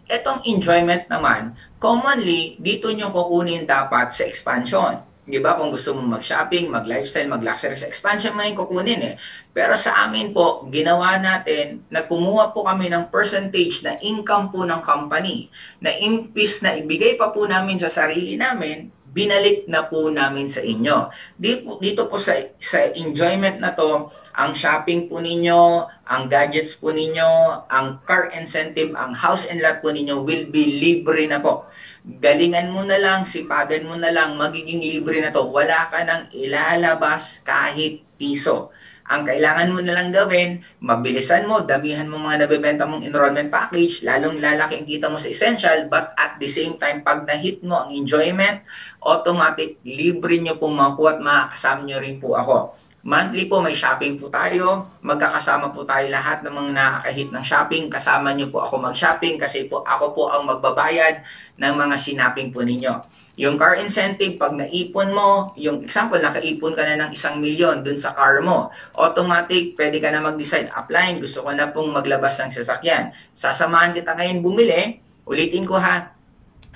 Etong enjoyment naman, commonly, dito nyo kukunin dapat sa expansion. Di ba? Kung gusto mong mag-shopping, mag-lifestyle, mag-luxury, sa expansion mo yung kukunin eh. Pero sa amin po, ginawa natin, nagkumuha po kami ng percentage na income po ng company, na impis na ibigay pa po namin sa sarili namin, binalik na po namin sa inyo. Dito po sa enjoyment na to, ang shopping po ninyo, ang gadgets po ninyo, ang car incentive, ang house and lot po ninyo will be libre na po. Galingan mo na lang, sipagan mo na lang, magiging libre na to. Wala ka nang ilalabas kahit piso. Ang kailangan mo na lang gawin, mabilisan mo, damihan mo mga nabebenta mong enrollment package, lalong lalaki ang kita mo sa essential, but at the same time, pag na-hit mo ang enjoyment, automatic, libre nyo po makuha at makakasama nyo rin po ako. Monthly po may shopping po tayo, magkakasama po tayo lahat ng mga nakakahit ng shopping, kasama nyo po ako mag-shopping kasi po ako po ang magbabayad ng mga sinaping po ninyo. Yung car incentive, pag naipon mo, yung example, nakaipon ka na ng 1,000,000 dun sa car mo, automatic, pwede ka na mag-decide, upline, gusto ko na pong maglabas ng sasakyan. Sasamahan kita ngayon bumili, ulitin ko ha,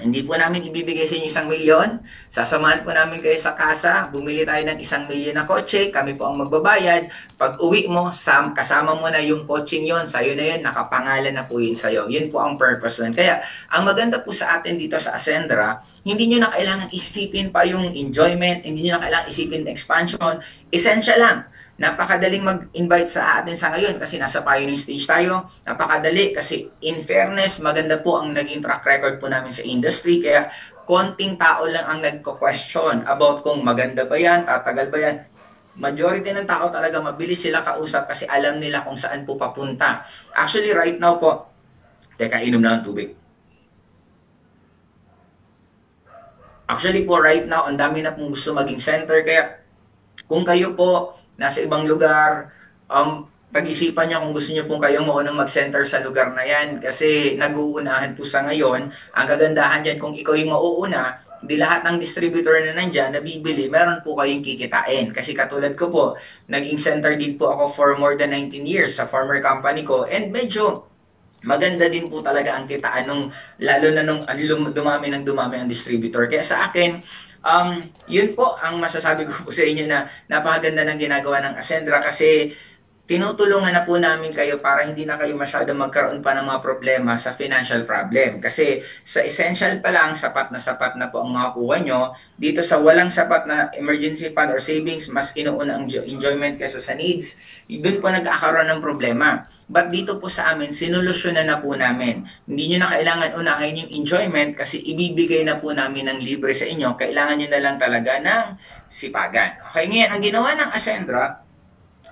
hindi po namin ibibigay sa inyo 1,000,000. Sasamahan po namin kayo sa kasa. Bumili tayo ng 1,000,000 na kotse. Kami po ang magbabayad. Pag uwi mo, kasama mo na yung kotseng yon. Sa'yo na yun. Nakapangalan na po yun sa'yo. Yun po ang purpose nun. Kaya, ang maganda po sa atin dito sa Ascendra, hindi nyo na kailangan isipin pa yung enjoyment. Hindi nyo na kailangan isipin expansion. Essential lang. Napakadaling mag-invite sa atin sa ngayon kasi nasa pioneering stage tayo. Napakadali kasi in fairness, maganda po ang naging track record po namin sa industry. Kaya konting tao lang ang nagko-question about kung maganda ba yan, tatagal ba yan. Majority ng tao talaga mabilis sila kausap kasi alam nila kung saan po papunta. Actually, right now po, teka, inom na ng tubig. Actually po, right now, ang dami na pong gusto maging center. Kaya kung kayo po nasa ibang lugar, pag-isipan niyo kung gusto niyo pong kayong maunang mag-center sa lugar na yan kasi nag-uunahan po sa ngayon. Ang kagandahan dyan, kung ikaw yung mauuna, di lahat ng distributor na nandyan, nabibili, meron po kayong kikitain. Kasi katulad ko po, naging center din po ako for more than 19 years sa former company ko and medyo maganda din po talaga ang kitaan lalo na nung dumami ang distributor. Kaya sa akin, yun po ang masasabi ko po sa inyo na napakaganda ng ginagawa ng Ascendra kasi tinutulungan na po namin kayo para hindi na kayo masyado magkaroon pa ng mga problema sa financial problem. Kasi sa essential pa lang, sapat na po ang makukuha nyo. Dito sa walang sapat na emergency fund or savings, mas inuuna ang enjoyment kaysa sa needs. Doon po nagkakaroon ng problema. But dito po sa amin, sinulusyonan na po namin. Hindi nyo na kailangan unahin yung enjoyment kasi ibibigay na po namin ng libre sa inyo. Kailangan nyo na lang talaga ng sipagan. Okay, ngayon, ang ginawa ng Ascendra,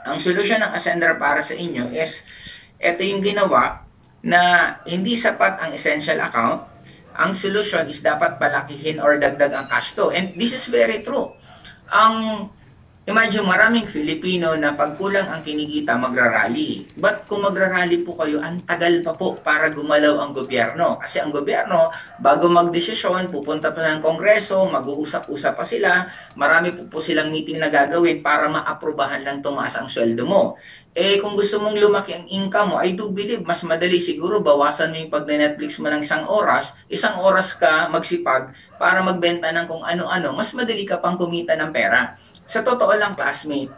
ang solusyon ng Ascender para sa inyo is, ito yung ginawa na hindi sapat ang essential account. Ang solution is dapat palakihin or dagdag ang cash flow. And this is very true. Imagine maraming Filipino na pag kulang ang kinikita, magrarally. But kung magrarally po kayo, ang tagal pa po para gumalaw ang gobyerno. Kasi ang gobyerno, bago magdesisyon, pupunta pa ng kongreso, mag-uusap-usap pa sila, marami po silang meeting na gagawin para maaprubahan lang tumaas ang sweldo mo. Eh, kung gusto mong lumaki ang income mo, I do believe, mas madali siguro bawasan mo yung pag-Netflix mo ng isang oras ka magsipag para magbenta ng kung ano-ano, mas madali ka pang kumita ng pera. Sa totoo lang, classmate,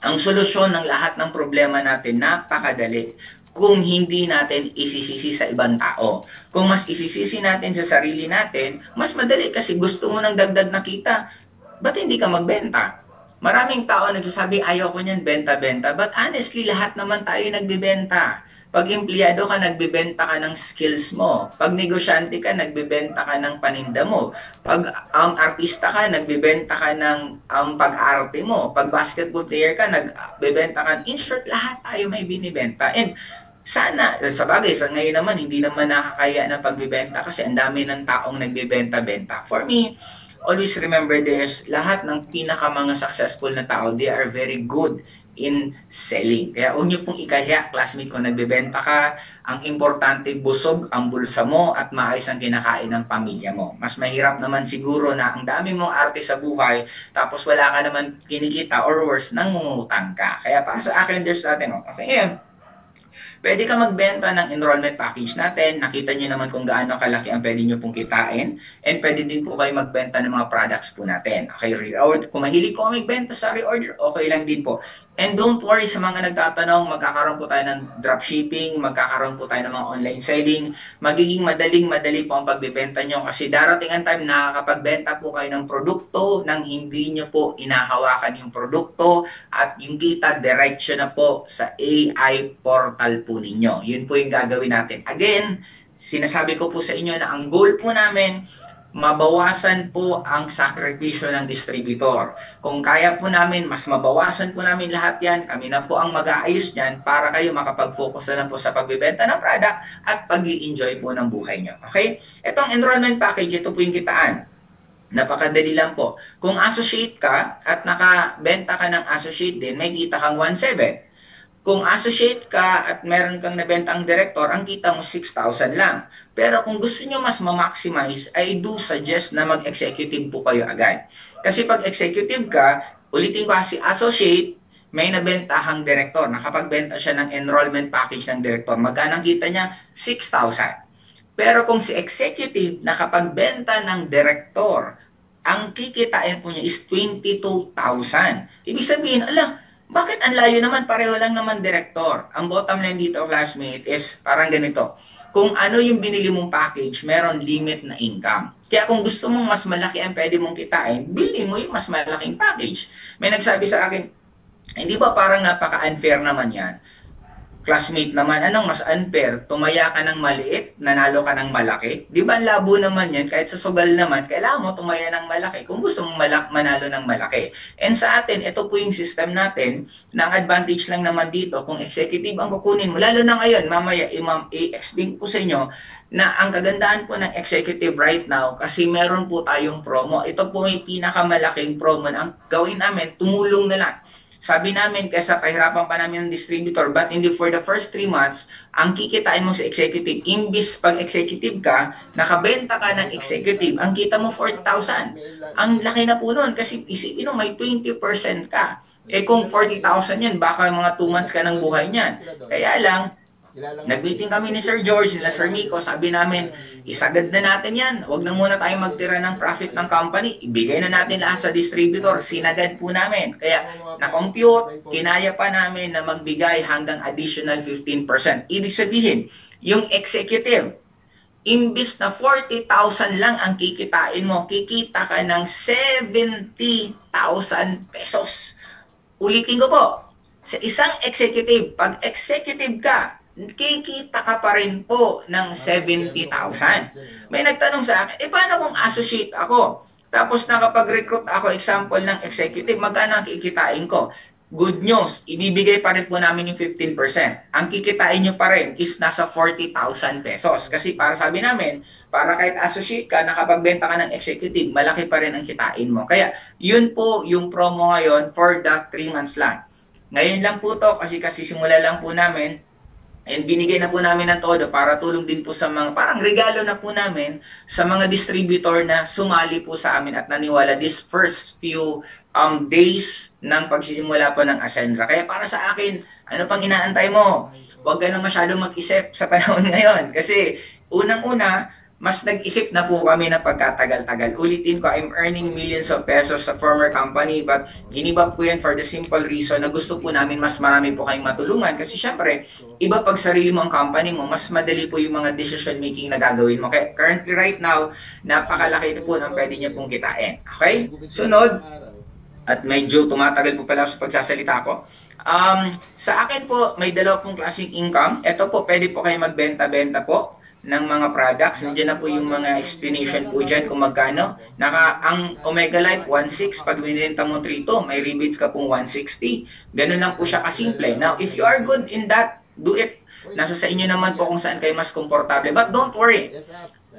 ang solusyon ng lahat ng problema natin napakadali kung hindi natin isisisi sa ibang tao. Kung mas isisisi natin sa sarili natin, mas madali kasi gusto mo ng dagdag na kita. Ba't hindi ka magbenta? Maraming tao nagsasabi, ayoko niyan, benta-benta. But honestly, lahat naman tayo nagbibenta. Pag empleyado ka, nagbibenta ka ng skills mo. Pag negosyante ka, nagbibenta ka ng paninda mo. Pag artista ka, nagbibenta ka ng pag-arte mo. Pag basketball player ka, nagbibenta ka. In short, lahat tayo may binibenta. And sana, sa bagay, sa ngayon naman, hindi naman nakakaya na pagbibenta kasi ang dami ng taong nagbibenta-benta. For me, always remember this, lahat ng pinaka mga successful na tao, they are very good in selling. Kaya huwag niyo pong ikahiya, classmate, kung nagbebenta ka, ang importante busog ang bulsa mo at maayos ang kinakain ng pamilya mo. Mas mahirap naman siguro na ang dami mong arte sa buhay, tapos wala ka naman kinikita or worse, nangungutang ka. Kaya para sa akin, there's nothing wrong. Okay, ngayon, pwede ka magbenta ng enrollment package natin. Nakita nyo naman kung gaano kalaki ang pwede nyo pong kitain. And pwede din po kayo magbenta ng mga products po natin. Okay, reorder. Kung mahilig ko magbenta sa reorder, okay lang din po. And don't worry sa mga nagtatanong, magkakaroon po tayo ng dropshipping, magkakaroon po tayo ng mga online selling. Magiging madali po ang pagbebenta nyo kasi darating ang time na nakakapagbenta po kayo ng produkto nang hindi nyo po inahawakan yung produkto at yung kita diretso na po sa AI portal po ninyo. Yun po yung gagawin natin. Again, sinasabi ko po sa inyo na ang goal po namin, mabawasan po ang sakripisyo ng distributor. Kung kaya po namin, mas mabawasan po namin lahat yan. Kami na po ang mag-aayos niyan para kayo makapag-focus na lang po sa pagbibenta ng product at pag-i-enjoy po ng buhay nyo. Okay? Itong enrollment package, ito po yung kitaan. Napakadali lang po. Kung associate ka at nakabenta ka ng associate din, may kita kang 1.7. Kung associate ka at meron kang nabentang director, ang kita mo 6,000 lang. Pero kung gusto nyo mas ma-maximize, I do suggest na mag-executive po kayo agad. Kasi pag executive ka, ulitin ko kasi associate, may nabentahang director. Nakapagbenta siya ng enrollment package ng director. Magkano ang kita niya? 6,000. Pero kung si executive nakapagbenta ng director, ang kikitain po niya is 22,000. Ibig sabihin, bakit ang layo naman? Pareho lang naman director. Ang bottom line dito, classmate, is parang ganito. Kung ano yung binili mong package, meron limit na income. Kaya kung gusto mong mas malaki ang pwede mong kitain, bilhin mo yung mas malaking package. May nagsabi sa akin, hindi ba parang napaka-unfair naman yan? Classmate naman, anong mas unfair? Tumaya ka ng maliit, nanalo ka ng malaki? Di ba labo naman yan? Kahit sa sugal naman, kailangan mo tumaya ng malaki kung gusto mong manalo ng malaki. And sa atin, ito po yung system natin, na ang advantage lang naman dito, kung executive ang kukunin mo, lalo na ngayon, mamaya, i-explain po sa inyo, na ang kagandahan po ng executive right now, kasi meron po tayong promo. Ito po yung pinakamalaking promo. Ang gawin namin, tumulong na lang. Sabi namin, kaysa pahirapan pa namin ng distributor, but hindi for the first 3 months, ang kikitain mo sa executive, imbis pag executive ka, nakabenta ka ng executive, ang kita mo 40,000. Ang laki na po nun, kasi isipin mo, may 20% ka. Eh kung 40,000 yan, baka mga 2 months ka ng buhay niyan. Kaya lang, Nag-meeting kami ni Sir George, nila Sir Miko, sabi namin, isagad na natin yan. Huwag na muna tayong magtira ng profit ng company. Ibigay na natin lahat sa distributor. Sinagad po namin. Kaya, na-compute, kinaya pa namin na magbigay hanggang additional 15%. Ibig sabihin, yung executive, imbis na 40,000 lang ang kikitain mo, kikita ka ng 70,000 pesos. Ulitin ko po, sa isang executive, pag executive ka, kikita ka pa rin po ng 70,000. May nagtanong sa akin, paano kung associate ako? Tapos nakapag-recruit ako, example ng executive, magkano ang kikitain ko? Good news, ibibigay pa rin po namin yung 15%. Ang kikitain nyo pa rin is nasa 40,000 pesos. Kasi para sabi namin, para kahit associate ka, nakapagbenta ka ng executive, malaki pa rin ang kitain mo. Kaya yun po yung promo ngayon for the 3 months lang. Ngayon lang po to kasi simula lang po namin. And binigay na po namin ng todo para tulong din po sa mga, parang regalo na po namin sa mga distributor na sumali po sa amin at naniwala this first few days ng pagsisimula po ng Ascendra. Kaya para sa akin, ano pang inaantay mo? Huwag ka na masyadong mag-isip sa panahon ngayon. Kasi unang-una, mas nag-isip na po kami na pagkatagal-tagal. Ulitin ko, I'm earning millions of pesos sa former company but ginibab ko yan for the simple reason na gusto po namin mas marami po kayong matulungan kasi syempre, iba pag sarili mo ang company mo, mas madali po yung mga decision making na gagawin mo. Kaya currently right now, napakalaki na po ng pwede niyo pong kitain. Okay? Sunod, at medyo tumatagal po pala sa pagsasalita ko. Sa akin po, may dalawa pong klaseng income. Ito po, pwede po kayo magbenta-benta po ng mga products. Nandiyan na po yung mga explanation po dyan kung magkano. Ang Omega Life 1.6, pag binenta mo 3.2, may rebates ka pong 160. Ganun lang po siya kasimple. Now, if you are good in that, do it. Nasa sa inyo naman po kung saan kayo mas komportable. But don't worry.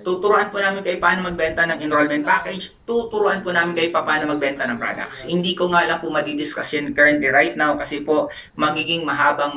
Tuturuan po namin kayo paano magbenta ng enrollment package. Tuturuan po namin kayo paano magbenta ng products. Hindi ko nga lang po madidiscuss yun currently right now kasi po magiging mahaba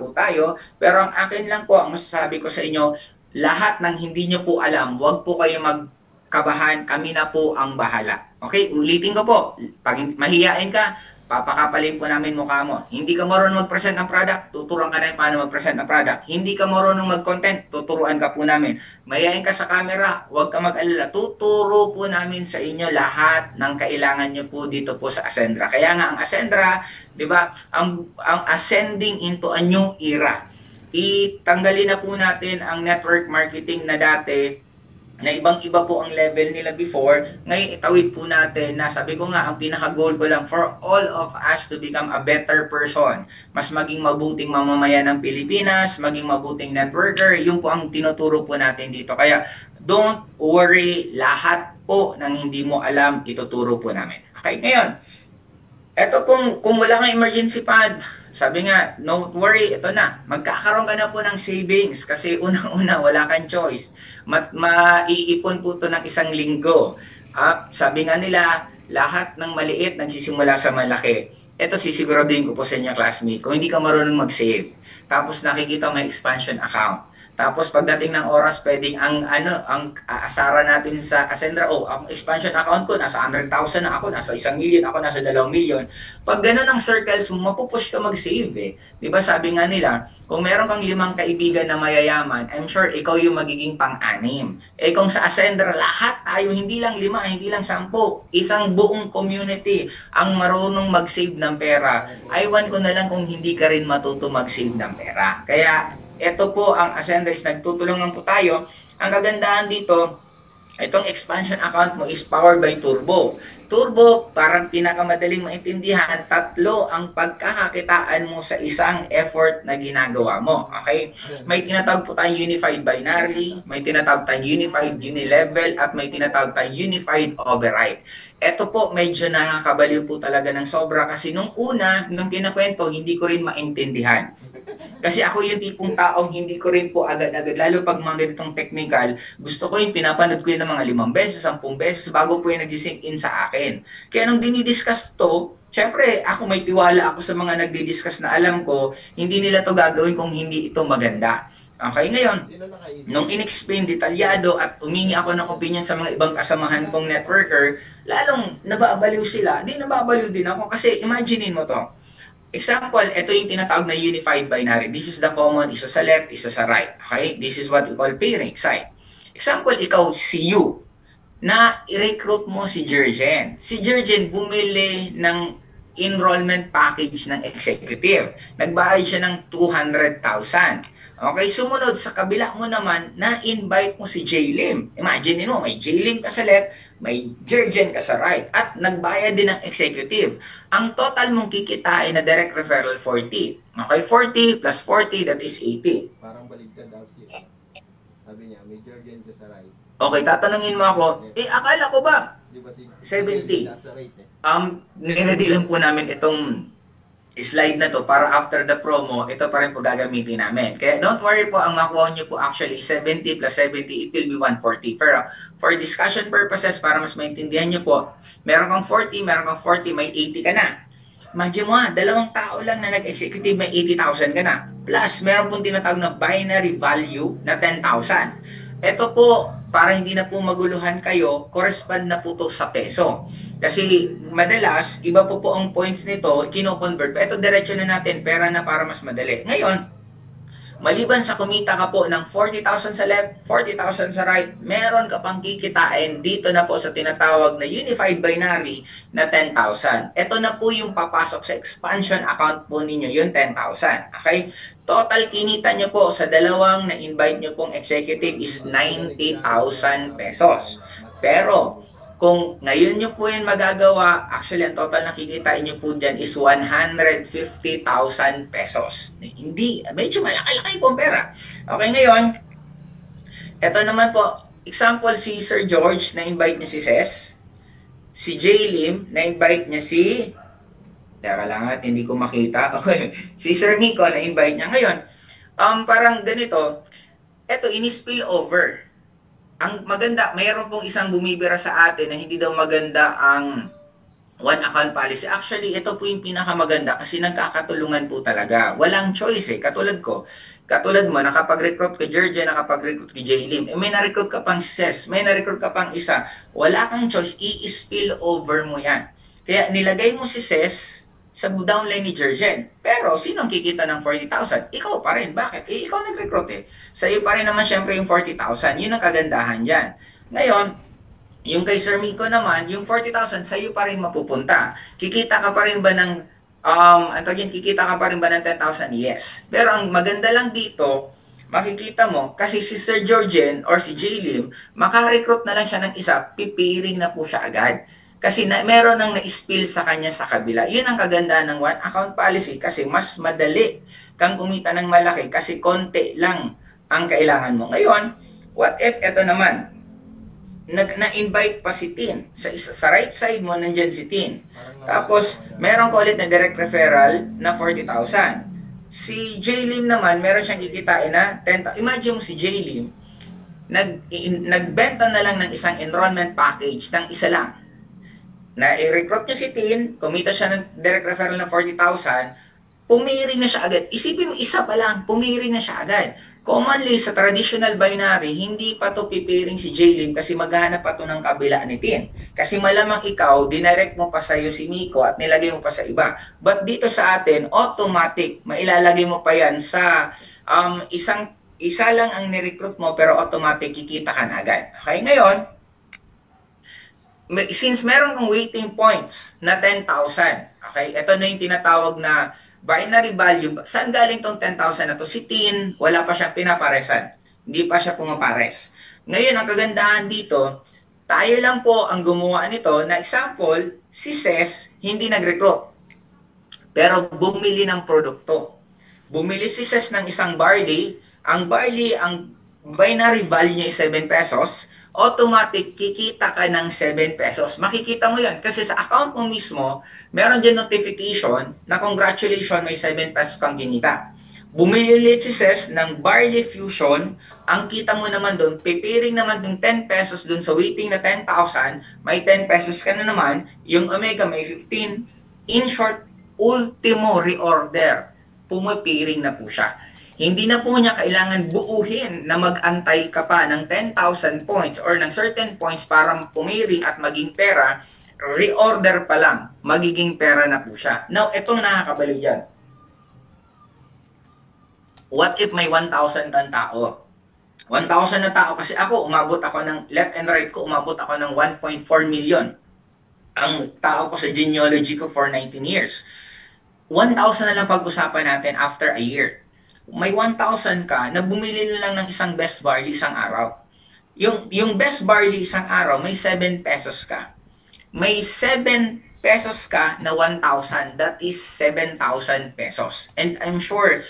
po tayo. Pero ang akin lang po, ang masasabi ko sa inyo, lahat ng hindi nyo po alam, huwag po kayo magkabahan, kami na po ang bahala. Okay, ulitin ko po, pag mahihain ka, papakapalin po namin mukha mo. Hindi ka marunong mag-present ng product, tuturuan ka na paano mag-present ng product. Hindi ka marunong mag-content, tuturuan ka po namin. Mahihain ka sa camera, huwag ka mag-alala, tuturo po namin sa inyo lahat ng kailangan nyo po dito po sa Ascendra. Kaya nga ang Ascendra, di ba, ang ascending into a new era. Itanggalin na po natin ang network marketing na dati na ibang-iba po ang level nila before. Ngayon itawid po natin na sabi ko nga ang pinaka-goal ko lang for all of us to become a better person. Mas maging mabuting mamamayan ng Pilipinas, maging mabuting networker, yun po ang tinuturo po natin dito. Kaya don't worry, lahat po ng hindi mo alam, ituturo po namin. Okay, ngayon, eto pong, kung wala nga emergency fund, sabi nga, don't worry, ito na. Magkakaroon ka na po ng savings kasi unang-una, wala kang choice. Maiipon po ito ng 1 linggo. Sabi nga nila, lahat ng maliit nagsisimula sa malaki. Ito sisiguraduhin ko po sa inyo, classmate. Kung hindi ka marunong mag-save, tapos nakikita may expansion account, tapos pagdating ng oras, pwedeng ang aasara natin sa Ascendra, ang expansion account ko, nasa 100,000 na ako, nasa 1 million, ako nasa 2 million. Pag gano'n ang circles mo, mapupush ka mag-save eh. Diba sabi nga nila, kung meron kang 5 kaibigan na mayayaman, I'm sure ikaw yung magiging pang-anim. Kung sa Ascendra, lahat tayo, hindi lang 5, hindi lang 10, isang buong community ang marunong mag-save ng pera. Aywan ko na lang kung hindi ka rin matuto mag-save ng pera. Kaya, ito po ang Ascendra is nagtutulungan po tayo. Ang kagandahan dito, itong expansion account mo is powered by Turbo. Turbo, parang pinakamadaling maintindihan, 3 ang pagkakakitaan mo sa isang effort na ginagawa mo. Okay? May tinatawag po tayong unified binary, may tinatawag tayong unified unilevel, at may tinatawag tayong unified override. Ito po, medyo nakakabaliw po talaga ng sobra kasi nung kinakwento, hindi ko rin maintindihan. Kasi ako yung tipong taong hindi ko rin po agad-agad, lalo pag mga ganitong technical, gusto ko yung pinapanood ko yun ng mga 5 beses, 10 beses, bago po yung nag-sink in sa akin. Kaya nung dinidiscuss to, syempre, ako may tiwala ako sa mga nagdi-discuss na alam ko, hindi nila to gagawin kung hindi ito maganda. Okay, ngayon, nung in-explain detalyado at humingi ako ng opinion sa mga ibang kasamahan kong networker, lalong nababaliw sila. Di nababaliw din ako kasi imaginein mo to. Example, ito yung tinatawag na unified binary. This is the common, isa sa left, isa sa right. Okay? This is what we call pairing side. Example, ikaw, si you, na i-recruit mo si Jurgen. Si Jurgen bumili ng enrollment package ng executive. Nagbayad siya ng 200,000. Okay, sumunod sa kabila mo naman, na-invite mo si Jaylim. Imagine mo, may Jaylim ka sa left, may Jurgen ka sa right, at nagbayad din ng executive. Ang total mong kikitain na direct referral, 40. Okay, 40 plus 40, that is 80. Parang baligtad daw siya. Sabi niya, may Jurgen ka sa right. Okay, tatanungin mo ako, akala ko ba Di ba si 70? nasa right eh. Niready lang po namin itong slide na to para after the promo, ito pa rin po gagamitin namin. Kaya don't worry po, ang makuha nyo po actually 70 plus 70, it will be 140. Pero for discussion purposes, para mas maintindihan nyo po, meron kang 40, meron kang 40, may 80 ka na. Imagine mo dalawang tao lang na nag-executive, may 80,000 ka na. Plus, meron pong tinatawag na binary value na 10,000. Ito po, para hindi na po maguluhan kayo, correspond na po to sa peso. Kasi madalas, iba po ang points nito, kino-convert. Ito, diretso na natin, pera na para mas madali. Ngayon, maliban sa kumita ka po ng 40,000 sa left, 40,000 sa right, meron ka pang kikitain dito na po sa tinatawag na unified binary na 10,000. Ito na po yung papasok sa expansion account po ninyo, yung 10,000. Okay? Total kinita nyo po sa dalawang na-invite nyo pong executive is 90,000 pesos. Pero, kung ngayon nyo po yan magagawa, actually, ang total na kikitain nyo po dyan is 150,000 pesos. Hindi, medyo malaki-laki pong pera. Okay, ngayon, ito naman po, example, si Sir George, na-invite niya si Ses. Si Jaylim, na-invite niya si... Teka lang at hindi ko makita. Okay. Si Sir Miko, na-invite niya. Ngayon, parang ganito, eto, ini-spill over. Ang maganda, mayroon pong isang bumibira sa atin na hindi daw maganda ang one account policy. Actually, ito po yung pinakamaganda kasi nagkakatulungan po talaga. Walang choice eh. Katulad ko, katulad mo, nakapag-recruit ka Georgia, nakapag-recruit ka Jaylim. May na-recruit ka pang Ses, may na-recruit ka pang isa. Wala kang choice, i-spill over mo yan. Kaya nilagay mo si Ses sa downline ni Jurgen. Pero, sino ang kikita ng 40,000? Ikaw pa rin. Bakit? Ikaw nag-recruit eh. Sa iyo pa rin naman syempre yung 40,000. Yun ang kagandahan dyan. Ngayon, yung kay Sir Miko naman, yung 40,000 sa iyo pa rin mapupunta. Kikita ka pa rin ba ng, kikita ka pa rin ba ng 10,000? Yes. Pero ang maganda lang dito, makikita mo, kasi si Sir Jurgen or si Jaylim, makarecruit na lang siya ng isa, pipiring na po siya agad. Kasi meron nang na-spill sa kanya sa kabila. Yun ang kagandahan ng one account policy kasi mas madali kang kumita ng malaki kasi konti lang ang kailangan mo. Ngayon, what if ito naman, na-invite pa si Tin. Sa right side mo, nandyan si Tin. Tapos, meron ko ulit na direct referral na 40,000. Si Jaylim naman, meron siyang kikitain na 10,000. Imagine mo si Jaylim, nagbenta na lang ng isang enrollment package ng isa lang. Na-recruit niya si Tin, kumita siya ng direct referral na 40,000, pumiring na siya agad. Isipin mo, isa pa lang, pumiring na siya agad. Commonly, sa traditional binary, hindi pa to pipiring si Jaylim kasi maghahanap pa to ng kabila ni Tin. Kasi malamang ikaw, dinirect mo pa sa'yo si Miko at nilagay mo pa sa iba. But dito sa atin, automatic, mailalagay mo pa yan sa isa lang ang nirecruit mo pero automatic kikita ka na agad. Okay, ngayon, since meron kang waiting points na 10,000, okay, ito na yung tinatawag na binary value. Saan galing tong 10,000 na to? Si Tin, wala pa siyang pinaparesan. Hindi pa siya pumapares. Ngayon, ang kagandahan dito, tayo lang po ang gumawa nito na example, si Ses, hindi nag-recruit. Pero bumili ng produkto. Bumili si Ses ng isang barley. Ang barley, ang binary value niya is 7 pesos. Automatic, kikita ka ng 7 pesos. Makikita mo yan. Kasi sa account mo mismo, meron dyan notification na congratulations, may 7 pesos kang kinita. Bumili ulit si Ses ng Barley Fusion. Ang kita mo naman doon, pipiring naman ng 10 pesos doon sa waiting na 10,000. May 10 pesos ka na naman. Yung Omega may 15. In short, ultimo reorder. Pumipiring na po siya. Hindi na po niya kailangan buuhin na mag-antay ka pa ng 10,000 points or ng certain points para pumiring at maging pera. reorder pa lang, magiging pera na po siya. Now, itong nakakabaliw dyan. What if may 1,000 kang tao? 1,000 na tao kasi ako, umabot ako ng, left and right ko, umabot ako ng 1.4 million. Ang tao ko sa genealogy ko for 19 years. 1,000 na lang pag-usapan natin after a year. May 1,000 ka na bumili na lang ng isang best barley isang araw. Yung best barley isang araw, may 7 pesos ka. May 7 pesos ka na 1,000. That is 7,000 pesos. And I'm sure,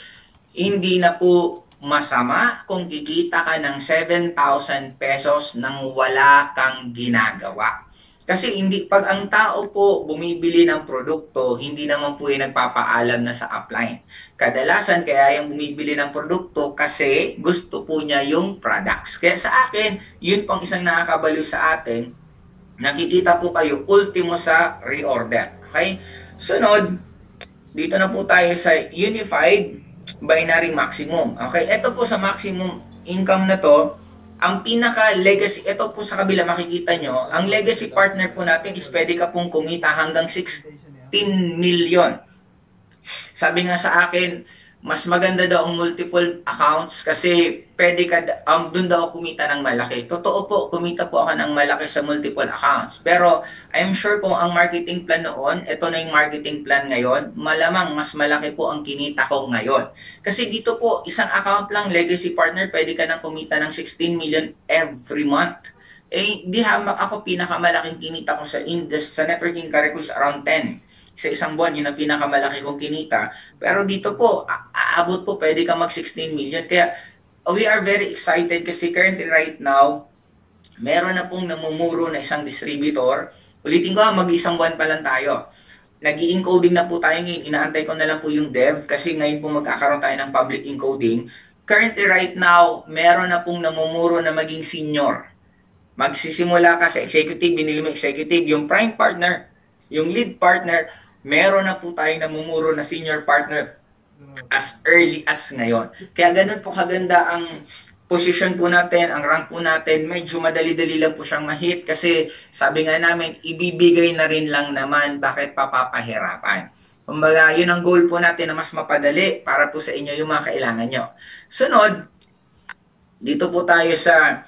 hindi na po masama kung kikita ka ng 7,000 pesos nang wala kang ginagawa. Kasi hindi, pag ang tao po bumibili ng produkto, hindi naman po yung nagpapaalam na sa upline. Kadalasan kaya yung bumibili ng produkto kasi gusto po niya yung products. Kaya sa akin, yun pang isang nakakabaliw sa atin, nakikita po kayo ultimo sa reorder. Okay? Sunod, dito na po tayo sa Unified Binary Maximum. Okay? Ito po sa maximum income na to, ang pinaka-legacy, ito po sa kabila makikita nyo, ang legacy partner po natin is pwede ka pong kumita hanggang 16 million. Sabi nga sa akin, mas maganda daw ang multiple accounts kasi pwede ka, dun daw kumita ng malaki. Totoo po, kumita po ako ng malaki sa multiple accounts. Pero I'm sure kung ang marketing plan noon, ito na yung marketing plan ngayon, malamang mas malaki po ang kinita ko ngayon. Kasi dito po, isang account lang, legacy partner, pwede ka nang kumita ng 16 million every month. Eh, di hamak ako pinakamalaking kinita ko sa networking career ko is around 10. Sa isang buwan, yun ang pinakamalaki kong kinita. Pero dito po, aabot po, pwede ka mag 16 million. Kaya, we are very excited kasi currently right now, meron na pong namumuro na isang distributor. Ulitin ko, mag-isang buwan pa lang tayo. Nag-i-encoding na po tayo ngayon. Inaantay ko na lang po yung dev kasi ngayon po magkakaroon tayo ng public encoding. Currently right now, meron na pong namumuro na maging senior. Magsisimula ka sa executive, binili mo executive, yung prime partner, yung lead partner, meron na po tayong namumuro na senior partner as early as ngayon. Kaya ganun po kaganda ang position po natin, ang rank po natin, medyo madali-dali lang po siyang ma-hit kasi sabi nga namin, ibibigay na rin lang naman, bakit papapahirapan? Kumbaga, yun ang goal po natin na mas mapadali para po sa inyo yung mga kailangan nyo. Sunod, dito po tayo sa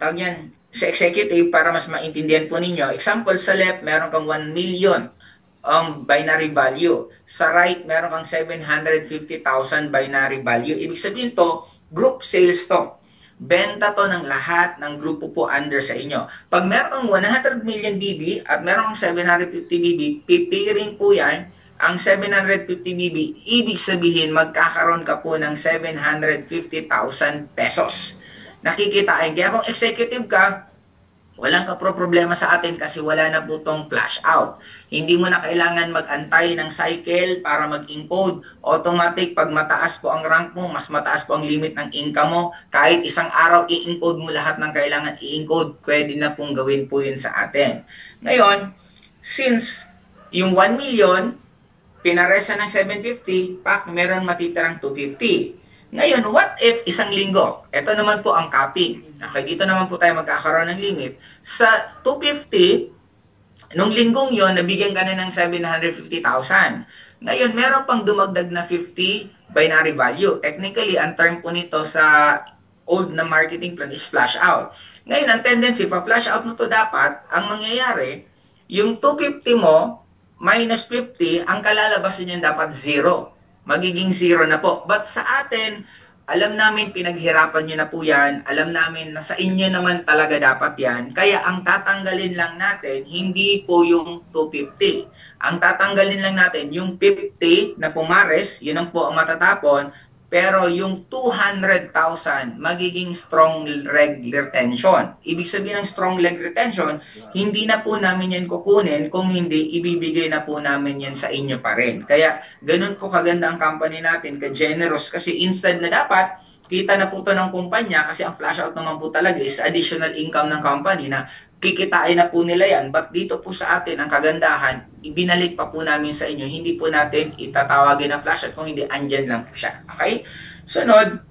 tawag yan, sa executive para mas maintindihan po ninyo. Example, sa left, meron kang 1 million binary value. Sa right, meron kang 750,000 binary value. Ibig sabihin to, group sales to. Benta to ng lahat ng grupo po under sa inyo. Pag meron kang 100 million BB at meron kang 750 BB, pipiring po yan. Ang 750 BB, ibig sabihin magkakaroon ka po ng 750,000 pesos. Nakikitain. Kaya kung executive ka, walang problema sa atin kasi wala na po tong flash out. Hindi mo na kailangan mag-antay ng cycle para mag-encode. Automatic, pag mataas po ang rank mo, mas mataas po ang limit ng income mo. Kahit isang araw i-encode mo lahat ng kailangan i-encode, pwede na pong gawin po yun sa atin. Ngayon, since yung 1 million, pinaresa ng 750, pak, meron matitirang 250. Ngayon, what if isang linggo? Ito naman po ang capping. Okay, dito naman po tayo magkakaroon ng limit. Sa 250, nung linggong yon nabigyan ka na ng 750,000. Ngayon, meron pang dumagdag na 50 binary value. Technically, ang term po nito sa old na marketing plan is flash out. Ngayon, ang tendency, pa-flash out mo to dapat, ang mangyayari, yung 250 mo, minus 50, ang kalalabasan niyan dapat 0. Magiging 0 na po. But sa atin, alam namin pinaghirapan nyo na po yan. Alam namin na sa inyo naman talaga dapat yan. Kaya ang tatanggalin lang natin, hindi po yung 250. Ang tatanggalin lang natin, yung 50 na pumares, yun ang po ang matatapon. Pero yung 200,000, magiging strong leg retention. Ibig sabihin ng strong leg retention, hindi na po namin yan kukunin, kung hindi, ibibigay na po namin yan sa inyo pa rin. Kaya, ganun po kaganda ang company natin, ka-generous, kasi instead na dapat, kita na po ito ng kumpanya, kasi ang flash out naman po talaga is additional income ng company na kikitain na po nila yan. But dito po sa atin, ang kagandahan, ibinalik pa po namin sa inyo. Hindi po natin itatawagin na flash out kung hindi, andyan lang po siya. Okay? Sunod,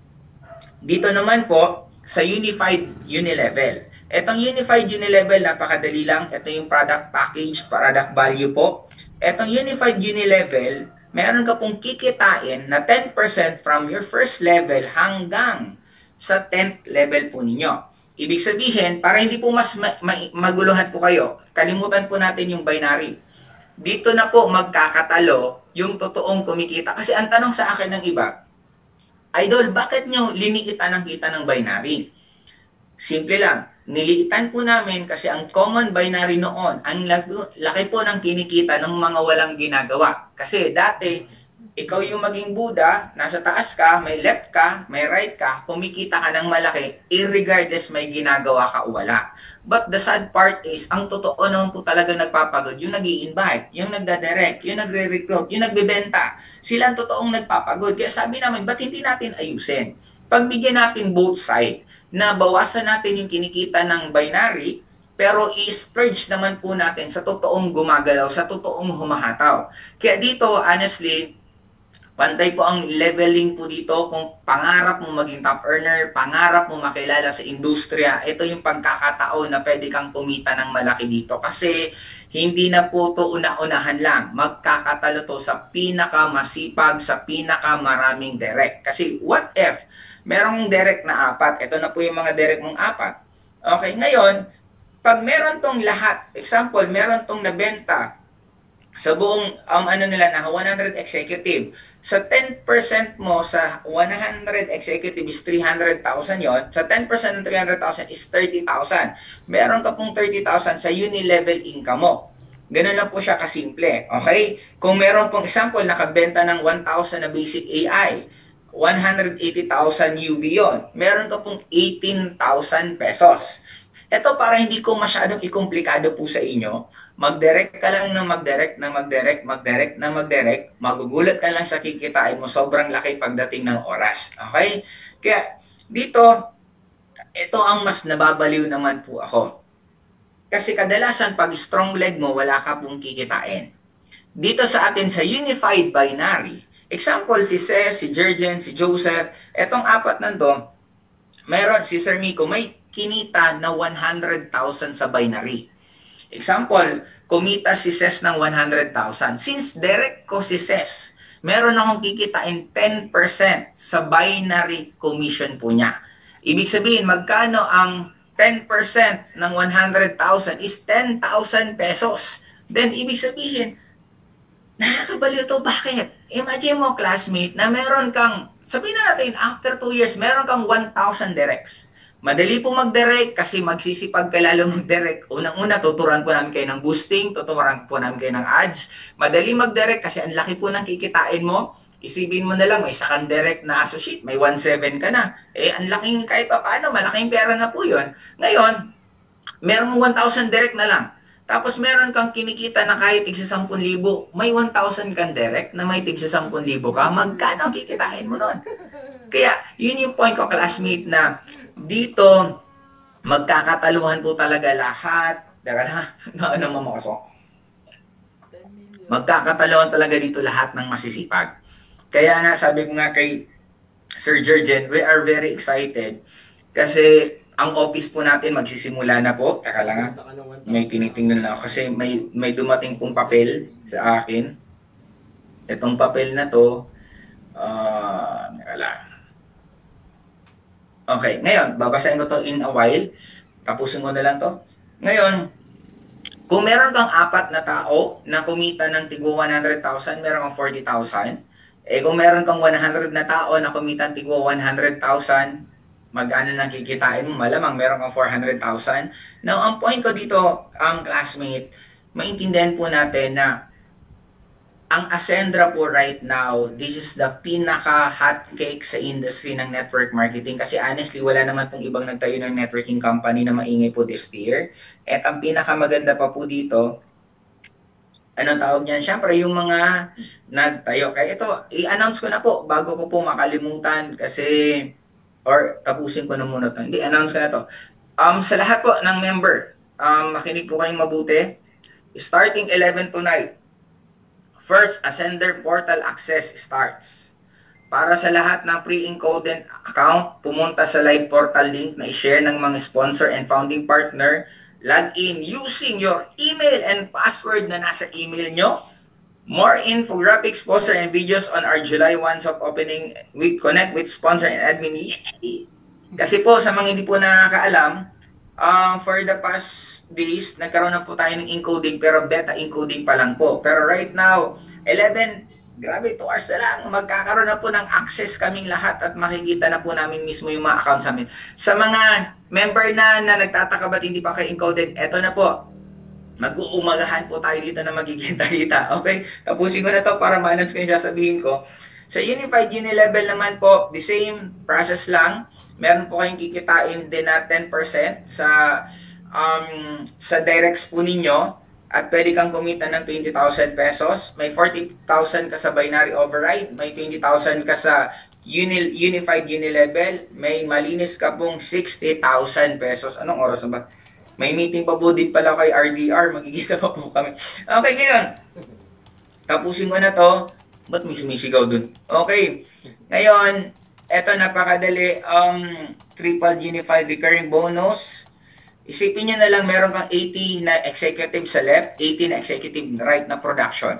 dito naman po, sa Unified Unilevel. Etong Unified Unilevel, napakadali lang. Ito yung product package, product value po. Etong Unified Unilevel, meron ka pong kikitain na 10% from your first level hanggang sa 10th level po ninyo. Ibig sabihin, para hindi po mas maguluhan po kayo, kalimutan po natin yung binary. Dito na po magkakatalo yung totoong kumikita. Kasi ang tanong sa akin ng iba, Idol, bakit nyo liniitan ang kita ng binary? Simple lang. Niliitan po namin kasi ang common binary noon, ang laki po ng kinikita ng mga walang ginagawa. Kasi dati, ikaw yung maging Buddha, nasa taas ka, may left ka, may right ka, kumikita ka ng malaki, irregardless may ginagawa ka o wala. But the sad part is, ang totoo naman po talaga nagpapagod, yung nag-i-invite, yung nagdadirect, yung nagre-recruit, yung nagbebenta. Sila ang totoong nagpapagod. Kaya sabi namin, ba't hindi natin ayusin? Pagbigyan natin both side, na bawasan natin yung kinikita ng binary, pero i-splurge naman po natin sa totoong gumagalaw, sa totoong humahataw. Kaya dito, honestly, pantay po ang leveling po dito. Kung pangarap mo maging top earner, pangarap mo makilala sa industriya, ito yung pagkakataon na pwede kang kumita ng malaki dito. Kasi hindi na po to una-unahan lang. Magkakatalo to sa pinakamasipag, sa pinakamaraming direct. Kasi what if merong direct na 4? Ito na po yung mga direct mong 4. Okay, ngayon, pag meron tong lahat, example, meron tong nabenta sa buong ano nila na 100 executive, sa 10% mo sa 100 executive is 300,000 yon. Sa 10% ng 300,000 is 30,000. Meron ka pong 30,000 sa uni-level income mo. Ganun lang po siya kasimple. Okay? Kung meron pong example, nakabenta ng 1,000 na basic AI, 180,000 UB yon. Meron ka pong 18,000 pesos. Ito para hindi ko masyadong ikomplikado po sa inyo, mag-direct ka lang na mag-direct, magugulat ka lang sa kikitain mo, sobrang laki pagdating ng oras. Okay? Kaya dito, ito ang mas nababaliw naman po ako. Kasi kadalasan pag strong leg mo, wala ka pong kikitain. Dito sa atin sa Unified Binary, example, si Ces, si Jurgen, si Joseph, etong 4 nandun, meron si Sir Miko, may kinita na 100,000 sa binary. Example, kumita si Ces ng 100,000. Since direct ko si Ces, meron akong kikitain 10% sa binary commission po niya. Ibig sabihin, magkano ang 10% ng 100,000 is 10,000 pesos. Then, ibig sabihin, nakakabaliw to. Bakit? Imagine mo, classmate, na meron kang, sabihin na natin, after 2 years, meron kang 1,000 directs. Madali po mag-direct kasi magsisipag ka lalo mag-direct. Unang-una, tuturuan po namin kayo ng boosting, tuturuan po namin kayo ng ads. Madali mag-direct kasi ang laki po ng kikitain mo. Isipin mo na lang, may isa kang direct na associate, may 1.7 ka na. Ang laking kahit pa paano, malaking pera na po yun. Ngayon, merong 1,000 direct na lang. Tapos meron kang kinikita na kahit tigsa 10,000, may 1,000 kang direct na may tigsa 10,000 ka, magkano kikitain mo nun? Kaya, yun yung point ko, classmate, na dito, magkakataluhan po talaga lahat. Ano mo ako? Magkakataluhan talaga dito lahat ng masisipag. Kaya nga, sabi ko nga kay Sir Jurgen, we are very excited kasi ang office po natin magsisimula na po. Teka lang ha. May tinitingnan na ako kasi may dumating pong papel sa akin. Itong papel na to, teka lang. Okay, ngayon, babasahin ko to in a while. Tapusin ko na lang to. Ngayon, kung meron kang 4 na tao na kumita ng tigo 100,000, meron kang 40,000. Kung meron kang 100 na tao na kumita ng tigo 100,000, mag-ano nang kikitain mo, malamang meron kang 400,000. Now, ang point ko dito, classmate, maintindihan po natin na ang Ascendra po right now, this is the pinaka-hot cake sa industry ng network marketing kasi honestly, wala naman pong ibang nagtayo ng networking company na maingay po this year. At ang pinakamaganda pa po dito, anong tawag niyan? Siyempre, yung mga nagtayo. Kaya ito, i-announce ko na po bago ko po makalimutan kasi, or tapusin ko na muna ito. Hindi, announce ko na to. Sa lahat po ng member, makinig po kayong mabuti. Starting 11 tonight, first Ascender portal access starts. Para sa lahat ng pre-encoded account, pumunta sa live portal link na i-share ng mga sponsor and founding partner. Log in using your email and password na nasa email nyo. More infographics, poster, and videos on our July 1 soft opening week. Connect with sponsor and admin. Yay! Kasi po, sa mga hindi po nakakaalam, for the past days, nagkaroon na po tayo ng encoding pero beta encoding pa lang po. Pero right now, 2 hours na lang, magkakaroon na po ng access kaming lahat at makikita na po namin mismo yung mga accounts namin. Sa mga member na nagtataka ba't hindi pa kayo encoded, eto na po. Mag-uumagahan po tayo dito na magkikita-kita. Okay? Tapusin ko na to para ma-announce ko yung sasabihin ko. Sa Unified Unilevel naman po, the same process lang. Meron po kayong kikitain din na 10% sa directs po ninyo. At pwede kang kumita ng 20,000 pesos. May 40,000 ka sa binary override. May 20,000 ka sa Unified Unilevel. May malinis ka pong 60,000 pesos. Anong oras na ba? May meeting pa po din pala kay RDR. Magkikita pa po kami. Okay, ngayon. Tapusin ko na to. Ba't may sumisigaw dun? Okay. Ngayon, eto napakadali. Triple Unified Recurring Bonus. Isipin nyo na lang meron kang 80 na executive sa left, 80 na executive right na production.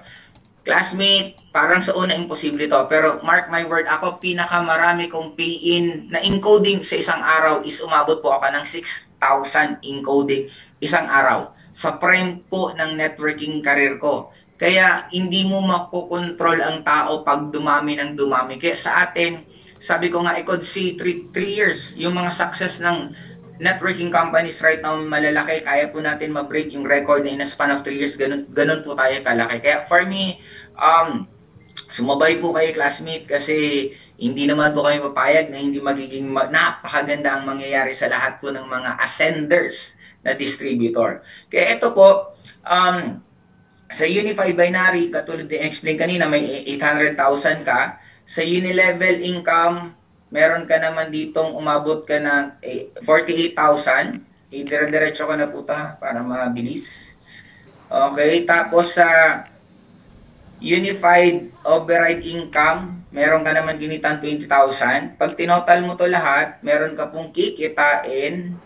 Classmate, parang sa una imposible to. Pero mark my word, ako pinakamarami kong pay-in na encoding sa isang araw is umabot po ako ng 6,000 encoding isang araw. Sa prime po ng networking career ko. Kaya hindi mo makokontrol ang tao pag dumami ng dumami. Kaya sa atin, sabi ko nga, I could see 3 years, yung mga success ng networking companies right now malalaki, kaya po natin ma-break yung record na in a span of 3 years, ganun po tayo kalaki. Kaya for me, sumabay po kayo classmate kasi hindi naman po kayo papayag na hindi magiging napakaganda ang mangyayari sa lahat po ng mga ascenders na distributor. Kaya ito po, sa Unified Binary, katulad din explain kanina, may 800,000 ka. Sa Unilevel income, meron ka naman ditong umabot ka ng 48,000. Dire-diretso ka na po para mabilis. Okay, tapos sa Unified Override Income, meron ka naman kinitang 20,000. Pag tinotal mo to lahat, meron ka pong kikitain.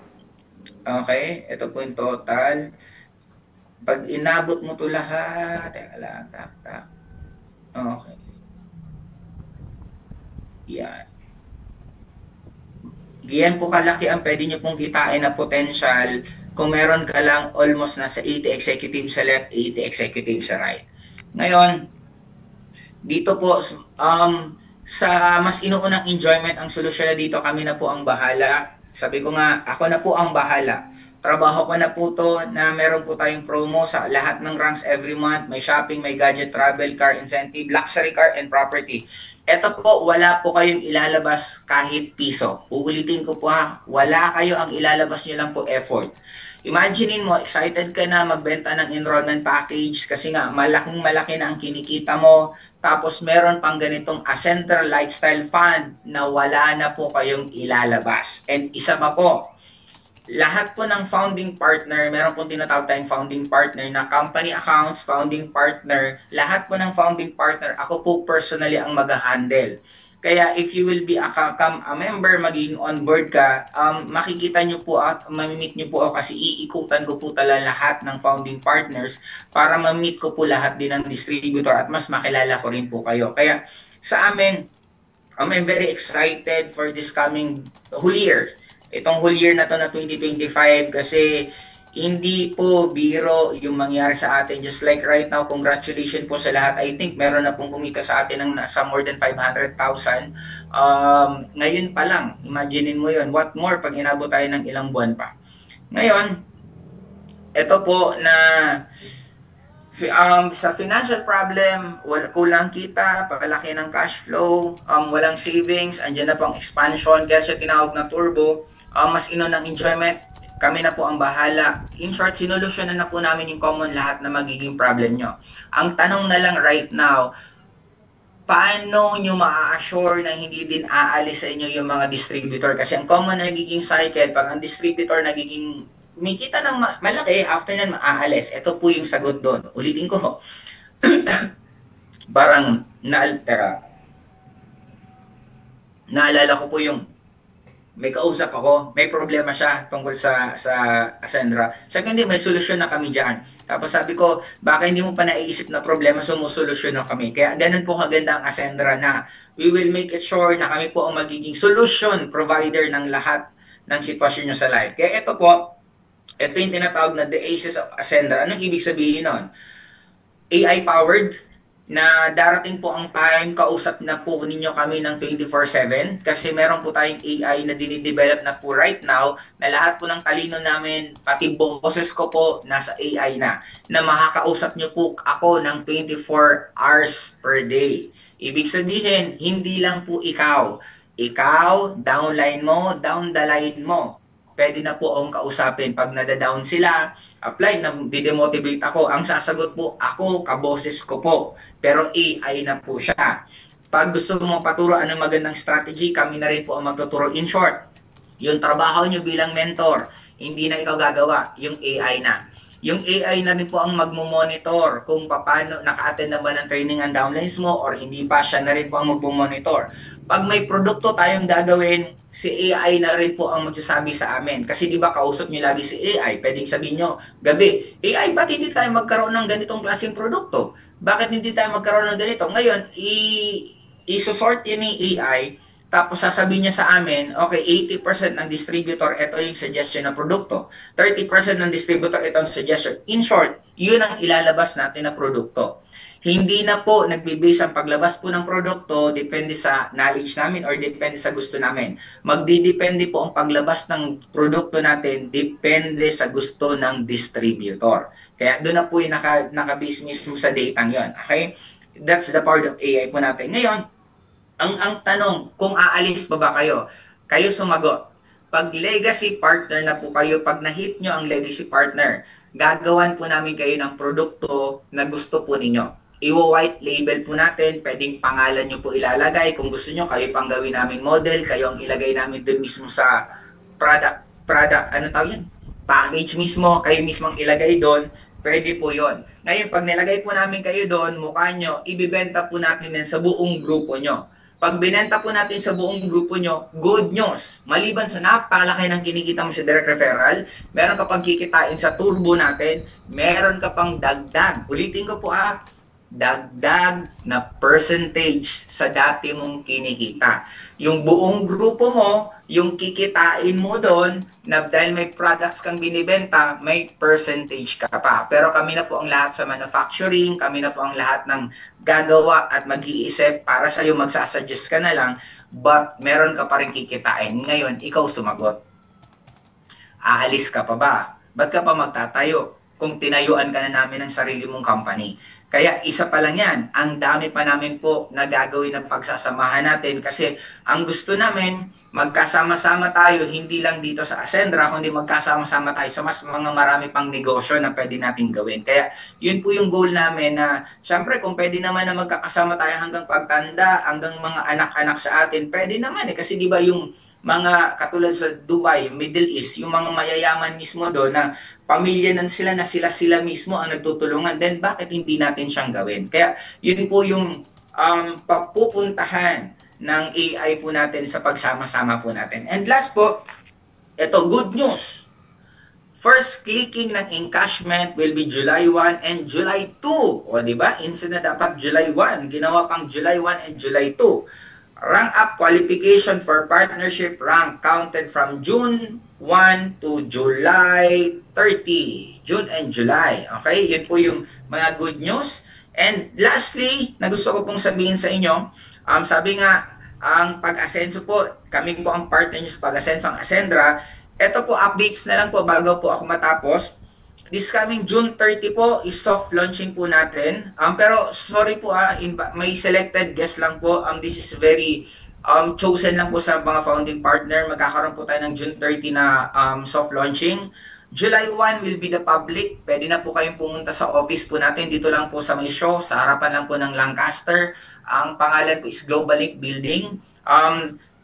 Okay, ito po yung total. Pag inabot mo to lahat, teka lang, tak. Okay. Yan. Yan po kalaki ang pwede nyo pong kitain na potential kung meron ka lang almost nasa 80 executive sa left, 80 executive sa right. Ngayon, dito po, sa mas inuunang enjoyment ang solusyon na dito, kami na po ang bahala. Sabi ko nga, ako na po ang bahala. Trabaho ko na po to na meron po tayong promo sa lahat ng ranks every month. May shopping, may gadget, travel, car incentive, luxury car, and property. Ito po, wala po kayong ilalabas kahit piso. Uulitin ko po wala kayo ang ilalabas nyo lang po effort. Imaginein mo, excited ka na magbenta ng enrollment package kasi nga malaking-malaki na ang kinikita mo. Tapos meron pang ganitong Ascender Lifestyle Fund na wala na po kayong ilalabas. And isa pa po, lahat po ng founding partner, meron pong tinatawag tayong founding partner na company accounts, founding partner, lahat po ng founding partner, ako po personally ang mag-handle. Kaya if you will be a member, magiging on board ka, makikita nyo po at mamimit nyo po ako kasi iikutan ko po talaga lahat ng founding partners para mamit ko po lahat din ng distributor at mas makilala ko rin po kayo. Kaya sa amin, I'm very excited for this coming whole year. Itong whole year na to na 2025 kasi hindi po biro yung mangyari sa atin. Just like right now, congratulations po sa lahat. I think meron na pong kumita sa atin ng nasa more than 500,000. Ngayon pa lang, imaginein mo yun. What more pag inabot tayo ng ilang buwan pa. Ngayon, ito po na sa financial problem, kulang kita, pakalaki ng cash flow, walang savings, andyan na pong expansion, kaya siya tinawag na turbo. Mas ng enjoyment, kami na po ang bahala. In short, sinolusyonan na po namin yung common lahat na magiging problem nyo. Ang tanong na lang right now, paano nyo ma-assure na hindi din aalis sa inyo yung mga distributor? Kasi ang common na nagiging cycle, pag ang distributor nagiging kumikita ng malaki, after nan maaalis. Ito po yung sagot doon. Ulitin ko. Parang na-altera. naalala ko po yung may kausap ako, may problema siya tungkol sa Ascendra. Sabi ko, hindi, may solusyon na kami dyan. Tapos sabi ko, baka hindi mo pa naiisip na problema, sumusolusyon na kami. Kaya ganun po kaganda ang Ascendra na we will make it sure na kami po ang magiging solution provider ng lahat ng sitwasyon nyo sa life. Kaya ito po, ito yung tinatawag na the Aces of Ascendra. Anong ibig sabihin nun? AI-powered, na darating po ang time, kausap na po ninyo kami ng 24/7 kasi meron po tayong AI na dinidevelop na po right now na lahat po ng talino namin, pati boses ko po, nasa AI na makakausap nyo po ako ng 24 hours per day. Ibig sabihin, hindi lang po ikaw. Ikaw, downline mo, down the line mo. Pwede na po akong kausapin. Pag nadadown sila, apply, na didemotivate ako. Ang sasagot po, ako, kaboses ko po. Pero AI na po siya. Pag gusto mo paturo anong magandang strategy, kami na rin po ang magtuturo. In short, yung trabaho nyo bilang mentor, hindi na ikaw gagawa, yung AI na. Yung AI na rin po ang magmo-monitor kung paano naka-attend na ba ng training ang downlines mo or hindi pa, siya na rin po ang magmo-monitor. Pag may produkto tayong gagawin, si AI na rin po ang magsasabi sa amin. Kasi di ba kausap niyo lagi si AI, pwedeng sabihin nyo, gabi, AI, ba't hindi tayo magkaroon ng ganitong klaseng produkto? Bakit hindi tayo magkaroon ng ganito? Ngayon, i-sort yun ni AI, tapos sasabihin niya sa amin, okay, 80% ng distributor, ito yung suggestion na produkto. 30% ng distributor, ito ang suggestion. In short, yun ang ilalabas natin na produkto. Hindi na po nagbe-base ang paglabas po ng produkto depende sa knowledge namin or depende sa gusto namin. Magdidepende po ang paglabas ng produkto natin depende sa gusto ng distributor. Kaya doon na po yung naka-base mismo sa data yon. Okay? That's the part of AI po natin. Ngayon, ang tanong, kung aalis pa ba kayo? Kayo sumagot. Pag legacy partner na po kayo, pag na-hit nyo ang legacy partner, gagawan po namin kayo ng produkto na gusto po ninyo. I-white label po natin, pwedeng pangalan nyo po ilalagay. Kung gusto nyo, kayo pang gawin namin model, kayo ang ilagay namin dun mismo sa product, ano tawag yun? Package mismo, kayo mismo ang ilagay doon, pwede po yon. Ngayon, pag nilagay po namin kayo doon, mukha nyo, ibibenta po natin yan sa buong grupo nyo. Pag binenta po natin sa buong grupo nyo, good news. Maliban sa napakalaki ng kinikita mo sa direct referral, meron ka pang kikitain sa turbo natin, meron ka pang dagdag. Ulitin ko po dagdag na percentage sa dati mong kinikita. Yung buong grupo mo, yung kikitain mo doon, na dahil may products kang binibenta, may percentage ka pa. Pero kami na po ang lahat sa manufacturing, kami na po ang lahat ng gagawa at mag-iisip para sa'yo, magsasuggest ka na lang, but meron ka pa rin kikitain. Ngayon, ikaw sumagot. Aalis ka pa ba? Ba't ka pa magtatayo kung tinayuan ka na namin ng sarili mong company? Kaya isa pa lang yan, ang dami pa namin po na gagawin ng pagsasamahan natin kasi ang gusto namin, magkasama-sama tayo, hindi lang dito sa Ascendra, kundi magkasama-sama tayo sa mas mga marami pang negosyo na pwede natin gawin. Kaya yun po yung goal namin na, syempre kung pwede naman na magkakasama tayo hanggang pagtanda, hanggang mga anak-anak sa atin, pwede naman kasi di ba yung mga katulad sa Dubai, Middle East, yung mga mayayaman mismo doon na pamilya na sila mismo ang nagtutulungan, then bakit hindi natin siyang gawin? Kaya yun po yung papupuntahan ng AI po natin sa pagsama-sama po natin. And last po, ito, good news. First clicking ng encashment will be July 1 and July 2. O di ba? Instead na dapat July 1, ginawa pang July 1 and July 2. Rank up qualification for partnership rank counted from June 1 to July 30. June and July. Okay? Yun po yung mga good news. And lastly, na gusto ko pong sabihin sa inyo, sabi nga, ang pag-asenso po, kami po ang partner nyo sa pag-asenso ang Ascendra. Ito po, updates na lang po bago po ako matapos. This coming June 30 po is soft launching po natin. Pero sorry po may selected guest lang po. This is very chosen lang po sa mga founding partner. Magkakaroon po tayo ng June 30 na soft launching. July 1 will be the public. Pwede na po kayong pumunta sa office po natin. Dito lang po sa may show. Sa harapan lang po ng Lancaster. Ang pangalan po is Global Link Building.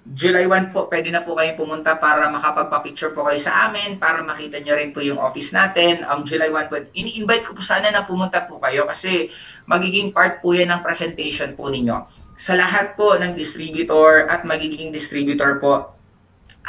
July 1 po, pwede na po kayong pumunta para makapagpa-picture po kayo sa amin, para makita nyo rin po yung office natin. July 1 po, ini-invite ko po sana na pumunta po kayo kasi magiging part po yan ng presentation po ninyo. Sa lahat po ng distributor at magiging distributor po,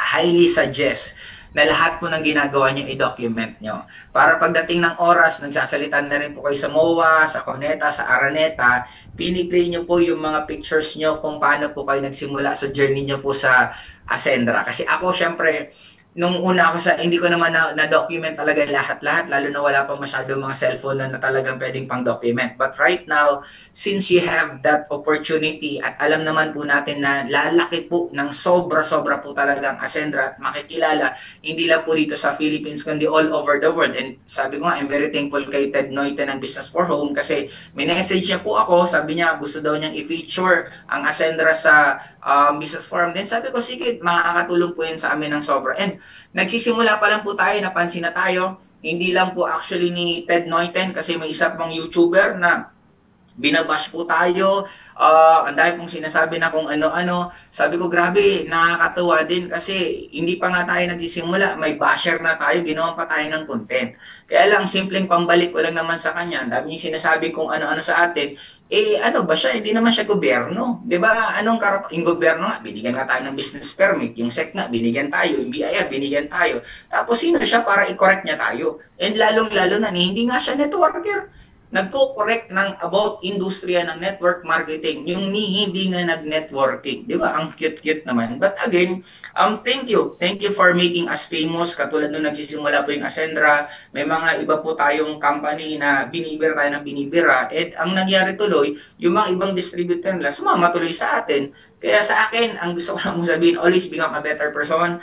highly suggest na lahat po ng ginagawa nyo i-document nyo. Para pagdating ng oras, nagsasalitan na rin po kayo sa MOA, sa Coneta, sa Araneta, piniplay nyo po yung mga pictures nyo kung paano po kayo nagsimula sa journey nyo po sa Ascendra. Kasi ako, syempre, nung una ako hindi ko naman na-document talaga lahat-lahat, lalo na wala pa masyado mga cellphone na talagang pwedeng pang-document. But right now, since you have that opportunity at alam naman po natin na lalaki po ng sobra-sobra po talagang Ascendra at makikilala, hindi lang po dito sa Philippines, kundi all over the world. And sabi ko nga, I'm very thankful kay Ted Noite ng Business for Home kasi minessage niya po ako, sabi niya gusto daw niyang i-feature ang Ascendra sa Business Forum. Then sabi ko, sige, makakatulong po yun sa amin ng sobra. And nagsisimula pa lang po tayo, napansin na tayo, hindi lang po actually ni Ted Noiten kasi may isa pang YouTuber na binabash po tayo, ang dami pong sinasabi na kung ano-ano. Sabi ko, grabe, nakakatuwa din kasi hindi pa nga tayo nagsisimula, may basher na tayo, ginawa pa tayo ng content. Kaya lang, simpleng pambalik ko lang naman sa kanya, ang dami yung sinasabi kung ano-ano sa atin, ano ba siya? Hindi naman siya gobyerno. Di ba? Yung gobyerno nga, binigyan nga tayo ng business permit. Yung SEC nga, binigyan tayo. Yung BIR, binigyan tayo. Tapos, sino siya para i-correct niya tayo? And lalong-lalo na, hindi nga siya networker. Nagko-correct ng about industriya ng network marketing, yung hindi nga nag-networking. Di ba? Ang cute-cute naman. But again, thank you. Thank you for making us famous. Katulad nung nagsisimula po yung Ascendra, may mga iba po tayong company na binibira tayo ng binibira. At ang nangyari tuloy, yung mga ibang distributor nila, sumama tuloy sa atin. Kaya sa akin, ang gusto ko lang sabihin, always become a better person.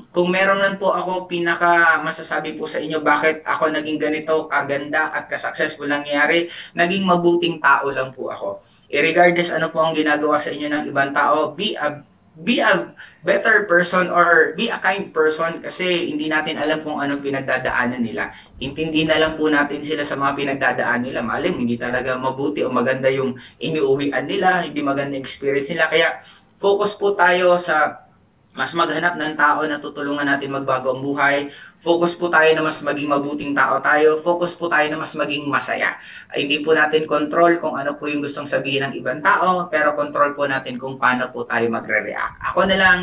Kung meron man po ako pinaka masasabi po sa inyo bakit ako naging ganito kaganda at ka-successful nangyari, naging mabuting tao lang po ako. Regardless ano po ang ginagawa sa inyo ng ibang tao, be a better person or be a kind person kasi hindi natin alam kung anong pinagdadaanan nila. Intindi na lang po natin sila sa mga pinagdadaan nila. Malam, hindi talaga mabuti o maganda yung iniuwian nila, hindi maganda experience nila. Kaya focus po tayo sa mas maghanap ng tao na tutulungan natin magbago ang buhay. Focus po tayo na mas maging mabuting tao tayo. Focus po tayo na mas maging masaya. Hindi po natin control kung ano po yung gustong sabihin ng ibang tao, pero control po natin kung paano po tayo magre-react. Ako na lang,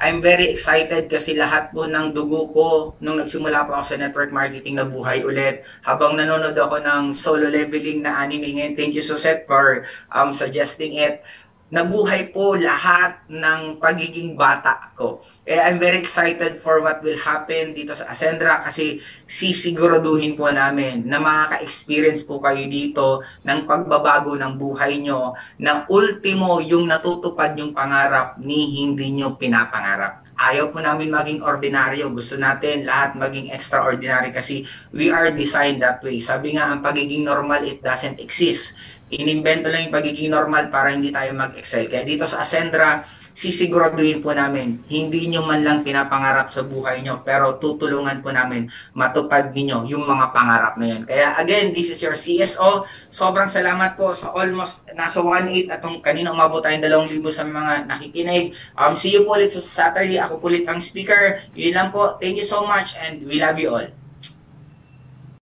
I'm very excited kasi lahat po ng dugo ko nung nagsimula po ako sa network marketing na buhay ulit. Habang nanonood ako ng solo leveling na anime ngayon, thank you Susette for suggesting it. Nabuhay po lahat ng pagiging bata ko. Kaya I'm very excited for what will happen dito sa Ascendra kasi sisiguraduhin po namin na makaka-experience po kayo dito ng pagbabago ng buhay nyo na ultimo yung natutupad yung pangarap ni hindi nyo pinapangarap. Ayaw po namin maging ordinaryo. Gusto natin lahat maging extraordinary kasi we are designed that way. Sabi nga, ang pagiging normal, it doesn't exist. Inimbento lang yung pagiging normal para hindi tayo mag-excel. Kaya dito sa Ascendra, sisiguraduhin po namin, hindi nyo man lang pinapangarap sa buhay nyo, pero tutulungan po namin matupad ninyo yung mga pangarap na yun. Kaya again, this is your CSO. Sobrang salamat po sa almost nasa 1.8 at kanina umabot tayong 2,000 sa mga nakikinig. See you po ulit sa Saturday. Ako po ulit ang speaker. Yun lang po. Thank you so much and we love you all.